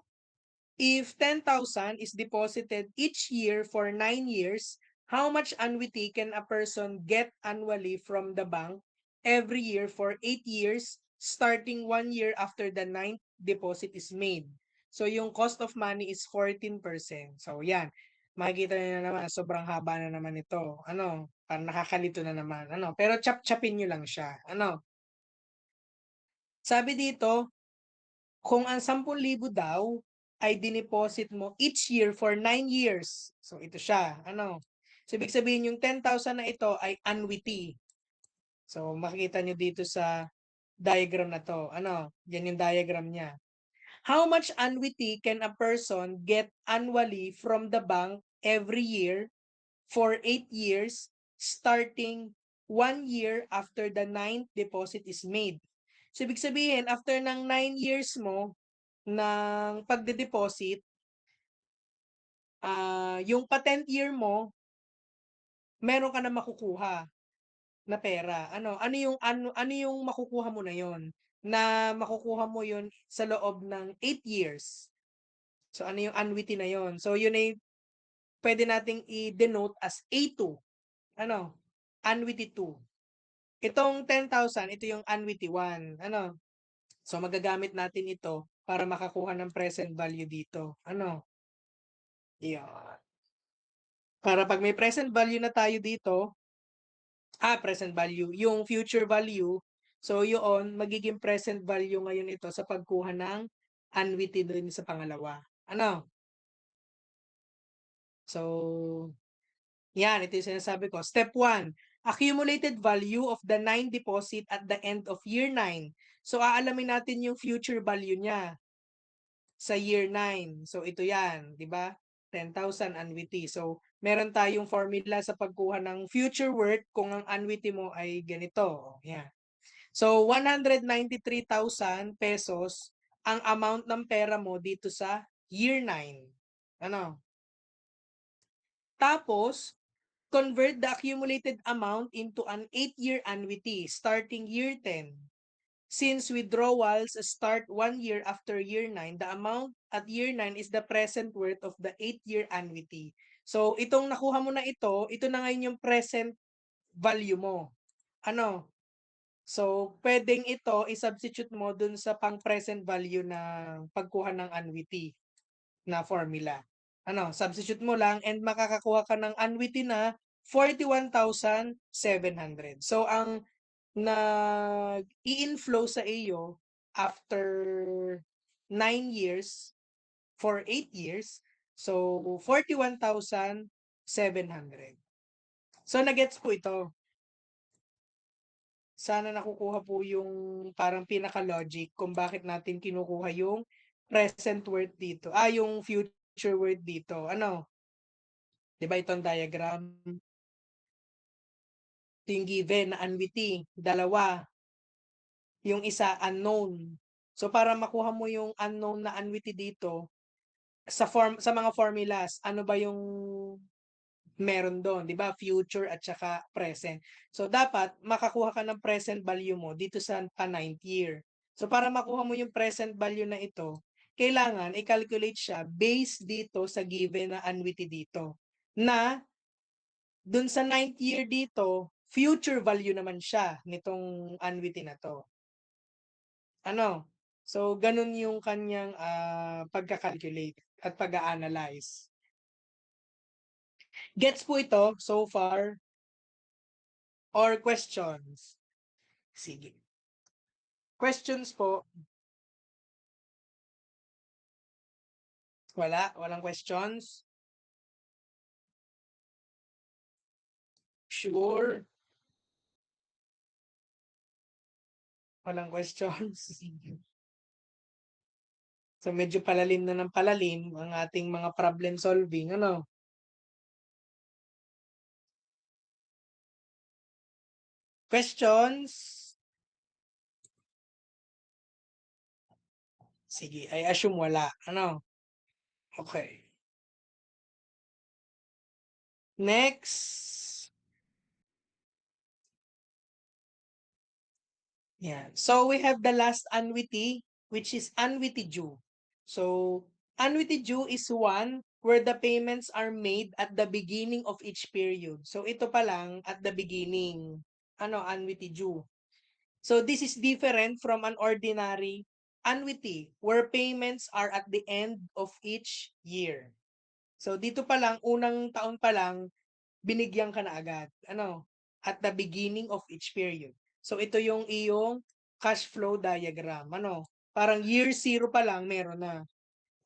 If 10,000 is deposited each year for 9 years, how much annuity can a person get annually from the bank every year for 8 years, starting 1 year after the 9th deposit is made. So yung cost of money is 14%. So yan, makikita niyo na naman, sobrang haba na naman ito. Ano, parang nakakalito na naman. Ano, pero chap-chapin niyo lang siya. Ano, sabi dito, kung ang 10,000 daw ay dineposit mo each year for 9 years. So ito siya. Ano? So ibig sabihin yung 10,000 na ito ay annuity. So makikita nyo dito sa diagram na to. Ano? Yan yung diagram niya. How much annuity can a person get annually from the bank every year for 8 years starting 1 year after the 9th deposit is made? So ibig sabihin, after ng 9 years mo ng pagde-deposit, yung pa 10th year mo, meron ka na makukuha na pera. Ano yung makukuha mo na yon? Na makukuha mo yon sa loob ng 8 years. So ano yung annuity na yon? So yun ay pwede nating i-denote as A2. Ano? Annuity 2. Itong 10,000, ito yung annuity 1. Ano? So magagamit natin ito para makakuha ng present value dito. Ano? Yan. Para pag may present value na tayo dito, present value, yung future value, so yun, magiging present value ngayon ito sa pagkuha ng annuity dun sa pangalawa. Ano? So, yan, ito yung sinasabi ko. Step 1, accumulated value of the 9 deposit at the end of year 9. So, aalamin natin yung future value niya sa year 9. So, ito yan, di ba? 10,000 annuity. So, meron tayong formula sa pagkuha ng future worth kung ang annuity mo ay ganito. Yan. So, 193,000 pesos ang amount ng pera mo dito sa year 9. Ano? Tapos, convert the accumulated amount into an 8-year annuity starting year 10. Since withdrawals start 1 year after year 9, the amount at year 9 is the present worth of the 8-year annuity. So, itong nakuha mo na ito na ngayon yung present value mo. Ano? So, pwedeng ito i-substitute mo dun sa pang-present value na pagkuha ng annuity na formula. Ano, substitute mo lang and makakakuha ka ng annuity na 41,700. So, ang nag-i-inflow sa iyo after 9 years for 8 years, so 41,700. So, nagets po ito. Sana nakukuha po yung parang pinaka-logic kung bakit natin kinukuha yung present worth dito. Yung future worth dito. Ano? 'Di ba itong diagram? Ito yung given na annuity. Dalawa. Yung isa unknown. So para makuha mo yung unknown na annuity dito, sa mga formulas, ano ba yung meron doon, 'di ba? Future at saka present. So dapat makakuha ka ng present value mo dito sa pa 9th year. So para makuha mo yung present value na ito, kailangan i-calculate siya based dito sa given na annuity dito. Na dun sa 9th year dito, future value naman siya nitong annuity na to. Ano? So ganun yung kanyang pagka-calculate at pag-a-analyze. Gets po ito so far? Or questions? Sige. Questions po? Walang questions? Sure? Walang questions? So medyo palalim na ng palalim ang ating mga problem solving, ano? Questions? Sige, I assume wala, ano? Okay. Next. Yeah. So we have the last annuity, which is annuity due. So annuity due is one where the payments are made at the beginning of each period. So ito pa lang at the beginning. Ano annuity due? So this is different from an ordinary annuity where payments are at the end of each year. So dito pa lang, unang taon pa lang, binigyan ka na agad. Ano? At the beginning of each period. So ito yung iyong cash flow diagram. Ano? Parang year zero pa lang, meron na.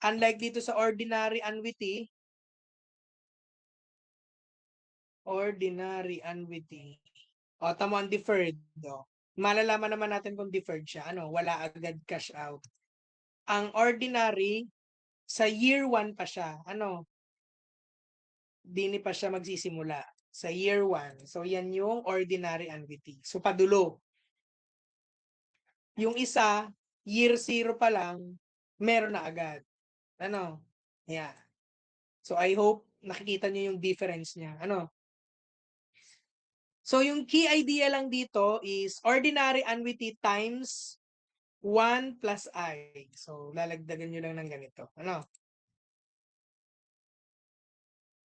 Unlike dito sa ordinary annuity, o, tamo ang deferred. O. Malalaman naman natin kung deferred siya. Ano? Wala agad cash out. Ang ordinary, sa year 1 pa siya. Ano? Dini pa siya magsisimula. Sa year 1. So, yan yung ordinary annuity. So, padulo. Yung isa, year 0 pa lang, meron na agad. Ano? Yeah. So, I hope nakikita nyo yung difference niya. Ano? So, yung key idea lang dito is ordinary annuity times 1 plus I. So, lalagdagan nyo lang ng ganito. Ano?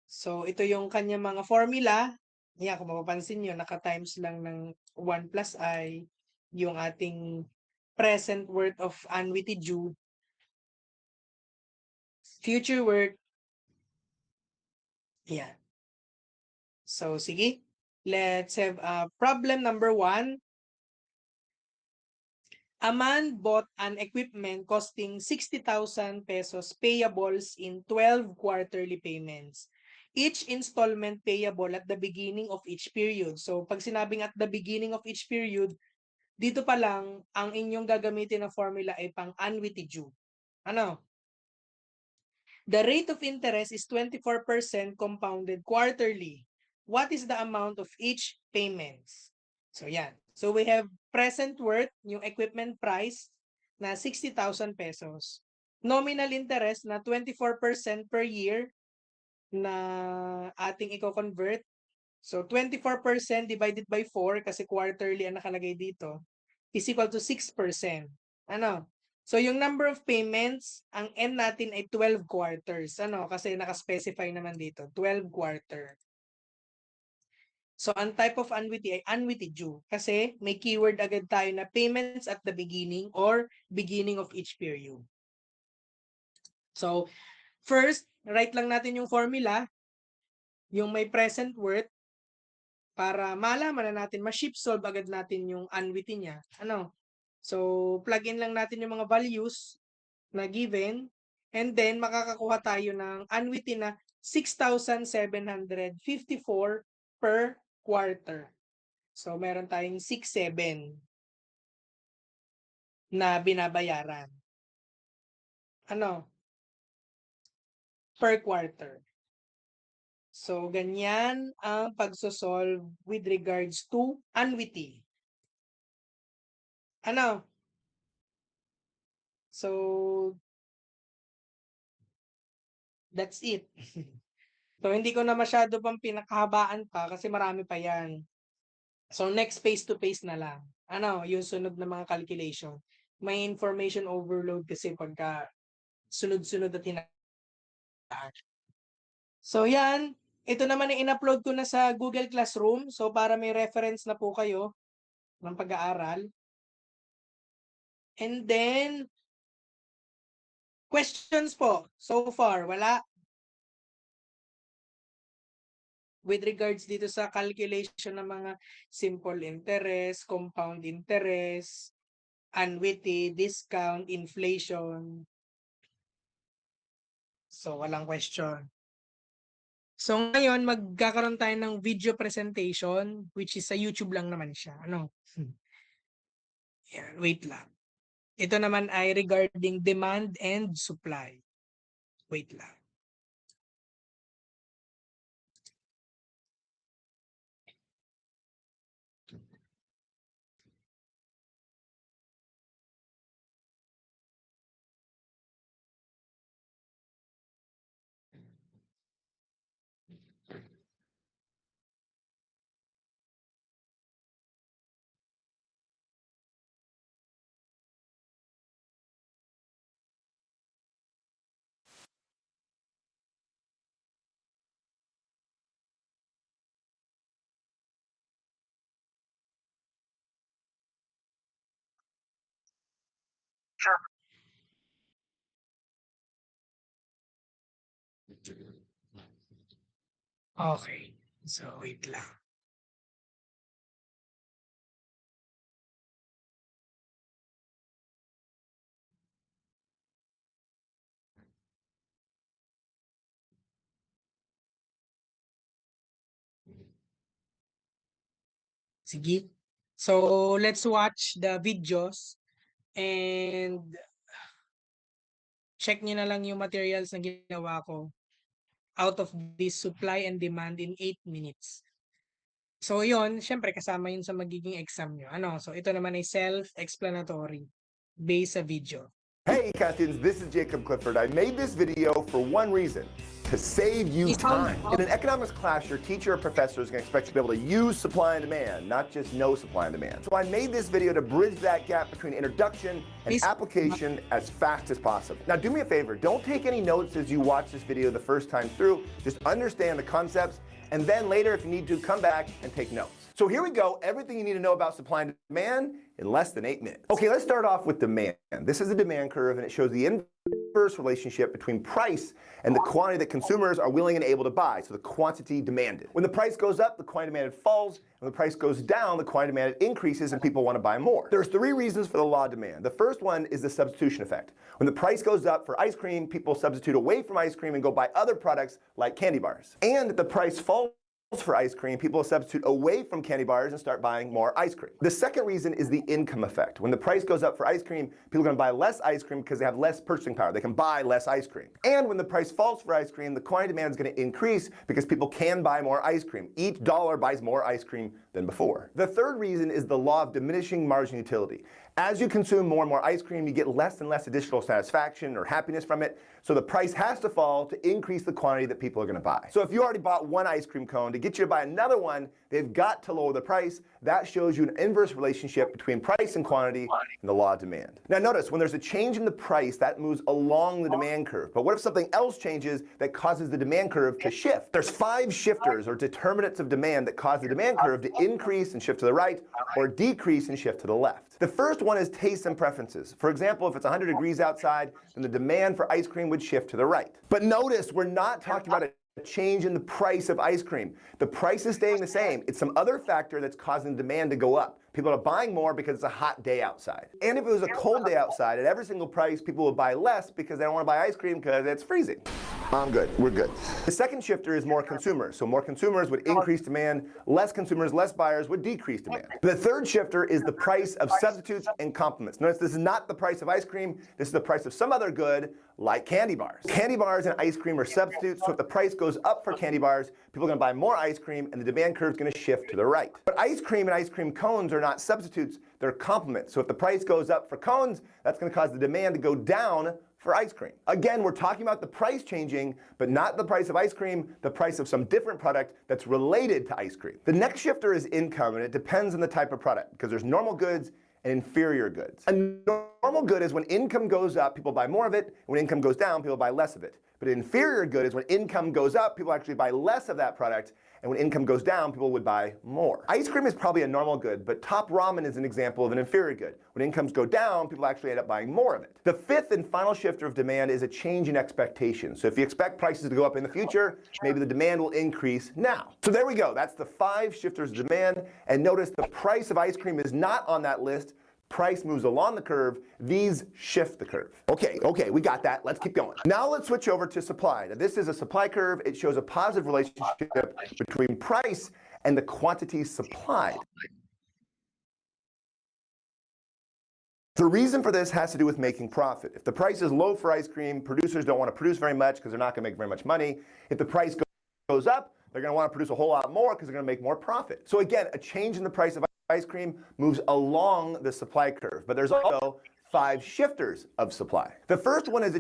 So, ito yung kanyang mga formula. Yan, kung mapapansin nyo, naka-times lang ng 1 plus I yung ating present worth of annuity due. Future worth. Yan. So, sige. Let's have problem number 1. A man bought an equipment costing 60,000 pesos payables in 12 quarterly payments. Each installment payable at the beginning of each period. So, pag sinabing at the beginning of each period, dito pa lang, ang inyong gagamitin na formula ay pang annuity due. Ano? The rate of interest is 24% compounded quarterly. What is the amount of each payments? So, yan. So, we have present worth, yung equipment price, na 60,000 pesos. Nominal interest na 24% per year na ating i-convert. So, 24% divided by 4 kasi quarterly ang nakalagay dito is equal to 6%. Ano? So, yung number of payments, ang end natin ay 12 quarters. Ano? Kasi naka-specify naman dito, 12 quarter. So, ang type of annuity ay annuity due kasi may keyword agad tayo na payments at the beginning or beginning of each period. So, first, write lang natin yung formula, yung may present worth, para malaman na natin, ma-ship solve agad natin yung annuity niya. Ano? So, plug in lang natin yung mga values na given, and then makakakuha tayo ng annuity na 6,754 per quarter. So, meron tayong 6,700 na binabayaran. Ano? Per quarter. So, ganyan ang pagsosolve with regards to annuity. Ano? So, that's it. So, hindi ko na masyado pang pinakahabaan pa kasi marami pa yan. So, next face-to-face na lang. Ano, yung sunod na mga calculation. May information overload kasi pagka sunod-sunod at hinaan. So, yan. Ito naman ay in-upload ko na sa Google Classroom. So, para may reference na po kayo ng pag-aaral. And then, questions po. So far, wala. With regards dito sa calculation ng mga simple interest, compound interest, annuity, discount, inflation. So, walang question. So, ngayon, magkakaroon tayo ng video presentation, which is sa YouTube lang naman siya. Ano? Yan, wait lang. Ito naman ay regarding demand and supply. Wait lang. Okay. So, wait lang. Sige. So, let's watch the videos and check niyo na lang yung materials na ginawa ko out of this supply and demand in 8 minutes. So yun, syempre kasama yun sa magiging exam nyo. Ano? So ito naman ay self-explanatory based sa video. Hey Captains, this is Jacob Clifford. I made this video for one reason, to save you time. In an economics class, your teacher or professor is going to expect you to be able to use supply and demand, not just know supply and demand. So I made this video to bridge that gap between introduction and application as fast as possible. Now do me a favor, don't take any notes as you watch this video the first time through. Just understand the concepts, and then later, if you need to, come back and take notes. So here we go, everything you need to know about supply and demand in less than 8 minutes. Okay, let's start off with demand. This is a demand curve, and it shows the inverse relationship between price and the quantity that consumers are willing and able to buy, so the quantity demanded. When the price goes up, the quantity demanded falls. When the price goes down, the quantity demanded increases and people want to buy more. There's 3 reasons for the law of demand. The first one is the substitution effect. When the price goes up for ice cream, people substitute away from ice cream and go buy other products like candy bars. And if the price falls for ice cream, people substitute away from candy bars and start buying more ice cream. The second reason is the income effect. When the price goes up for ice cream, people are going to buy less ice cream because they have less purchasing power. They can buy less ice cream. And when the price falls for ice cream, the quantity demand is going to increase because people can buy more ice cream. Each dollar buys more ice cream than before. The third reason is the law of diminishing marginal utility. As you consume more and more ice cream, you get less and less additional satisfaction or happiness from it. So the price has to fall to increase the quantity that people are going to buy. So if you already bought one ice cream cone, to get you to buy another one, they've got to lower the price. That shows you an inverse relationship between price and quantity and the law of demand. Now notice, when there's a change in the price, that moves along the demand curve. But what if something else changes that causes the demand curve to shift? There's 5 shifters or determinants of demand that cause the demand curve to increase and shift to the right or decrease and shift to the left. The first one is taste and preferences. For example, if it's 100 degrees outside, then the demand for ice cream would shift to the right. But notice, we're not talking about a change in the price of ice cream. The price is staying the same. It's some other factor that's causing demand to go up. People are buying more because it's a hot day outside. And if it was a cold day outside, at every single price, people would buy less because they don't want to buy ice cream because it's freezing. I'm good. We're good. The second shifter is more consumers. So more consumers would increase demand. Less consumers, less buyers would decrease demand. The third shifter is the price of substitutes and complements. Notice this is not the price of ice cream. This is the price of some other good like candy bars. Candy bars and ice cream are substitutes. So if the price goes up for candy bars, people are going to buy more ice cream and the demand curve is going to shift to the right. But ice cream and ice cream cones are not substitutes. They're complements. So if the price goes up for cones, that's going to cause the demand to go down for ice cream. Again, we're talking about the price changing, but not the price of ice cream, the price of some different product that's related to ice cream. The next shifter is income, and it depends on the type of product, because there's normal goods and inferior goods. A normal good is when income goes up, people buy more of it. When income goes down, people buy less of it. But an inferior good is when income goes up, people actually buy less of that product, and when income goes down, people would buy more. Ice cream is probably a normal good, but Top Ramen is an example of an inferior good. When incomes go down, people actually end up buying more of it. The fifth and final shifter of demand is a change in expectation. So if you expect prices to go up in the future, maybe the demand will increase now. So there we go. That's the 5 shifters of demand. And notice the price of ice cream is not on that list. Price moves along the curve. These shift the curve. Okay, we got that. Let's keep going. Now let's switch over to supply. Now this is a supply curve. It shows a positive relationship between price and the quantity supplied. The reason for this has to do with making profit. If the price is low for ice cream, producers don't want to produce very much because they're not going to make very much money. If the price goes up, they're going to want to produce a whole lot more because they're going to make more profit. So again, a change in the price of ice cream moves along the supply curve, but there's also 5 shifters of supply. The first one is a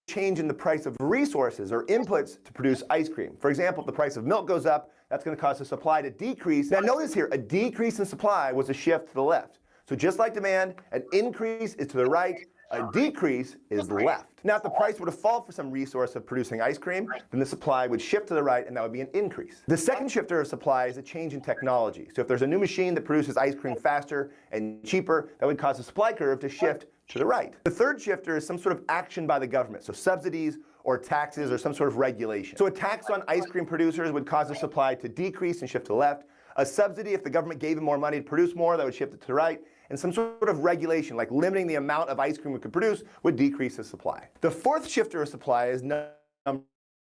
change in the price of resources or inputs to produce ice cream. For example, if the price of milk goes up, that's going to cause the supply to decrease. Now notice here, a decrease in supply was a shift to the left. So just like demand, an increase is to the right, A decrease is left. Now, if the price were to fall for some resource of producing ice cream, then the supply would shift to the right, and that would be an increase. The second shifter of supply is a change in technology. So if there's a new machine that produces ice cream faster and cheaper, that would cause the supply curve to shift to the right. The third shifter is some sort of action by the government, so subsidies or taxes or some sort of regulation. So a tax on ice cream producers would cause the supply to decrease and shift to the left. A subsidy, if the government gave them more money to produce more, that would shift it to the right. And some sort of regulation, like limiting the amount of ice cream we could produce, would decrease the supply. The fourth shifter of supply is number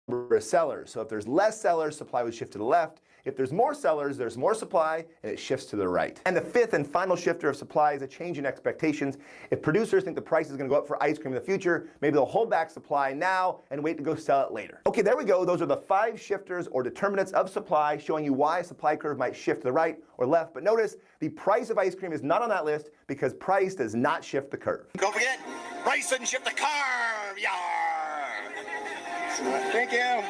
of sellers. So if there's less sellers, supply would shift to the left. If there's more sellers, there's more supply, and it shifts to the right. And the fifth and final shifter of supply is a change in expectations. If producers think the price is going to go up for ice cream in the future, maybe they'll hold back supply now and wait to go sell it later. Okay, there we go. Those are the 5 shifters or determinants of supply, showing you why a supply curve might shift to the right or left. But notice, the price of ice cream is not on that list because price does not shift the curve. Don't forget, price doesn't shift the curve. Yar! Thank you.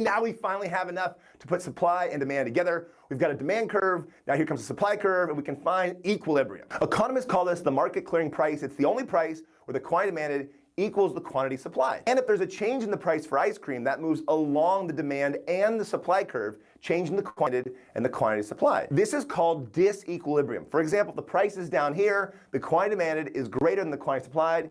Now we finally have enough to put supply and demand together. We've got a demand curve, now here comes a supply curve, and we can find equilibrium. Economists call this the market clearing price. It's the only price where the quantity demanded equals the quantity supplied. And if there's a change in the price for ice cream, that moves along the demand and the supply curve, changing the quantity and the quantity supplied. This is called disequilibrium. For example, if the price is down here, the quantity demanded is greater than the quantity supplied,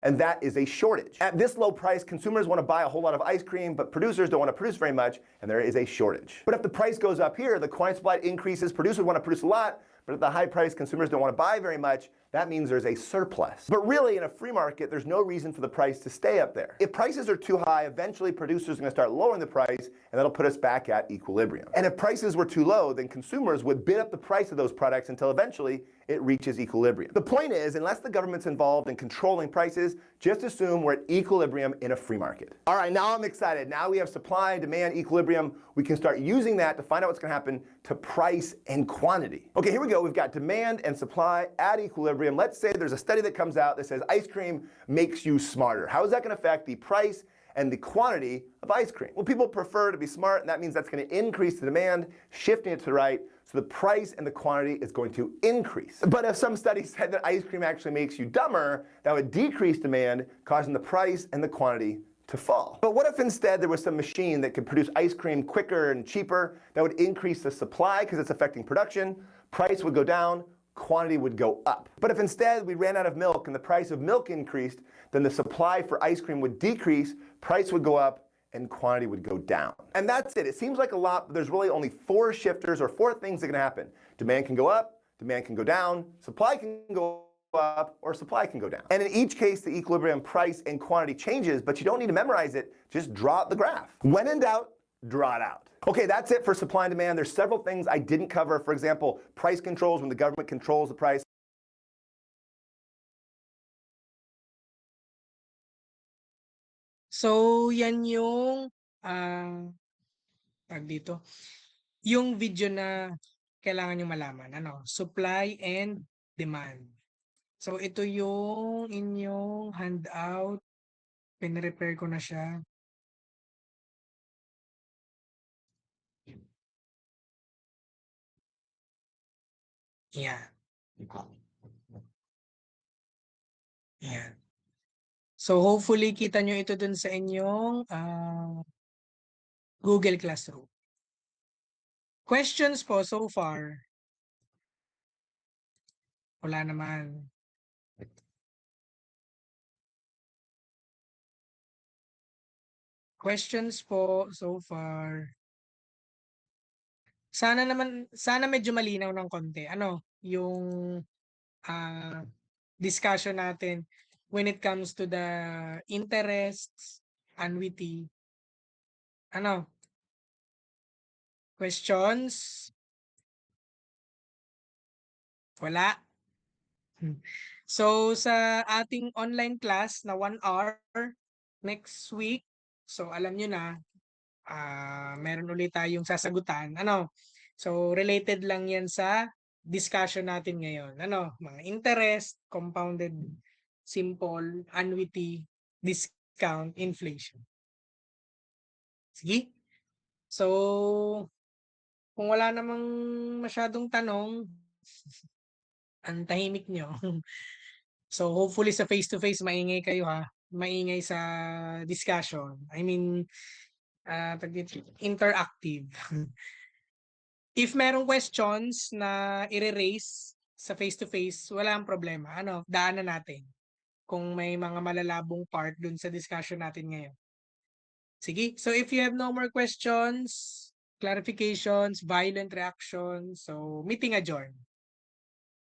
and that is a shortage. At this low price, consumers want to buy a whole lot of ice cream, but producers don't want to produce very much, and there is a shortage. But if the price goes up here, the quantity supplied increases, producers want to produce a lot, but at the high price, consumers don't want to buy very much. That means there's a surplus. But really, in a free market, there's no reason for the price to stay up there. If prices are too high, eventually producers are going to start lowering the price, and that'll put us back at equilibrium. And if prices were too low, then consumers would bid up the price of those products until eventually it reaches equilibrium. The point is, unless the government's involved in controlling prices, just assume we're at equilibrium in a free market. All right, now I'm excited. Now we have supply, demand, equilibrium. We can start using that to find out what's going to happen to price and quantity. Okay, here we go. We've got demand and supply at equilibrium. Let's say there's a study that comes out that says ice cream makes you smarter. How is that going to affect the price and the quantity of ice cream? Well, people prefer to be smart, and that means that's going to increase the demand, shifting it to the right. So the price and the quantity is going to increase. But if some studies said that ice cream actually makes you dumber, that would decrease demand, causing the price and the quantity to fall. But what if instead there was some machine that could produce ice cream quicker and cheaper? That would increase the supply because it's affecting production. Price would go down, quantity would go up. But if instead we ran out of milk and the price of milk increased, then the supply for ice cream would decrease, price would go up, and quantity would go down. And that's it. It seems like a lot, but there's really only 4 shifters or 4 things that can happen. Demand can go up, demand can go down, supply can go up, or supply can go down. And in each case, the equilibrium price and quantity changes, but you don't need to memorize it. Just draw out the graph. When in doubt, draw it out. Okay, that's it for supply and demand. There's several things I didn't cover. For example, price controls, when the government controls the price. So, yan yung tawag dito, yung video na kailangan nyo malaman, supply and demand. So, ito yung inyong handout. Pin-repair ko na siya. Yan. Yan. So, hopefully, kita nyo ito dun sa inyong Google Classroom. Questions po so far? Wala naman. Questions po so far? Sana medyo malinaw ng konti. Yung discussion natin when it comes to the interests, annuity. Questions? Wala. So, sa ating online class na 1 hour next week, so alam nyo na, meron ulit tayong sasagutan. So, related lang yan sa discussion natin ngayon. Mga interest, compounded, simple, annuity, discount, inflation. Sige? So, kung wala namang masyadong tanong, ang tahimik nyo. So hopefully sa face-to-face maingay kayo ha. Maingay sa discussion. I mean, interactive. If merong questions na i-raise sa face-to-face, wala ang problema. Daanan natin. Kung may mga malalabong part dun sa discussion natin ngayon. Sige, so if you have no more questions, clarifications, violent reactions, so meeting adjourned.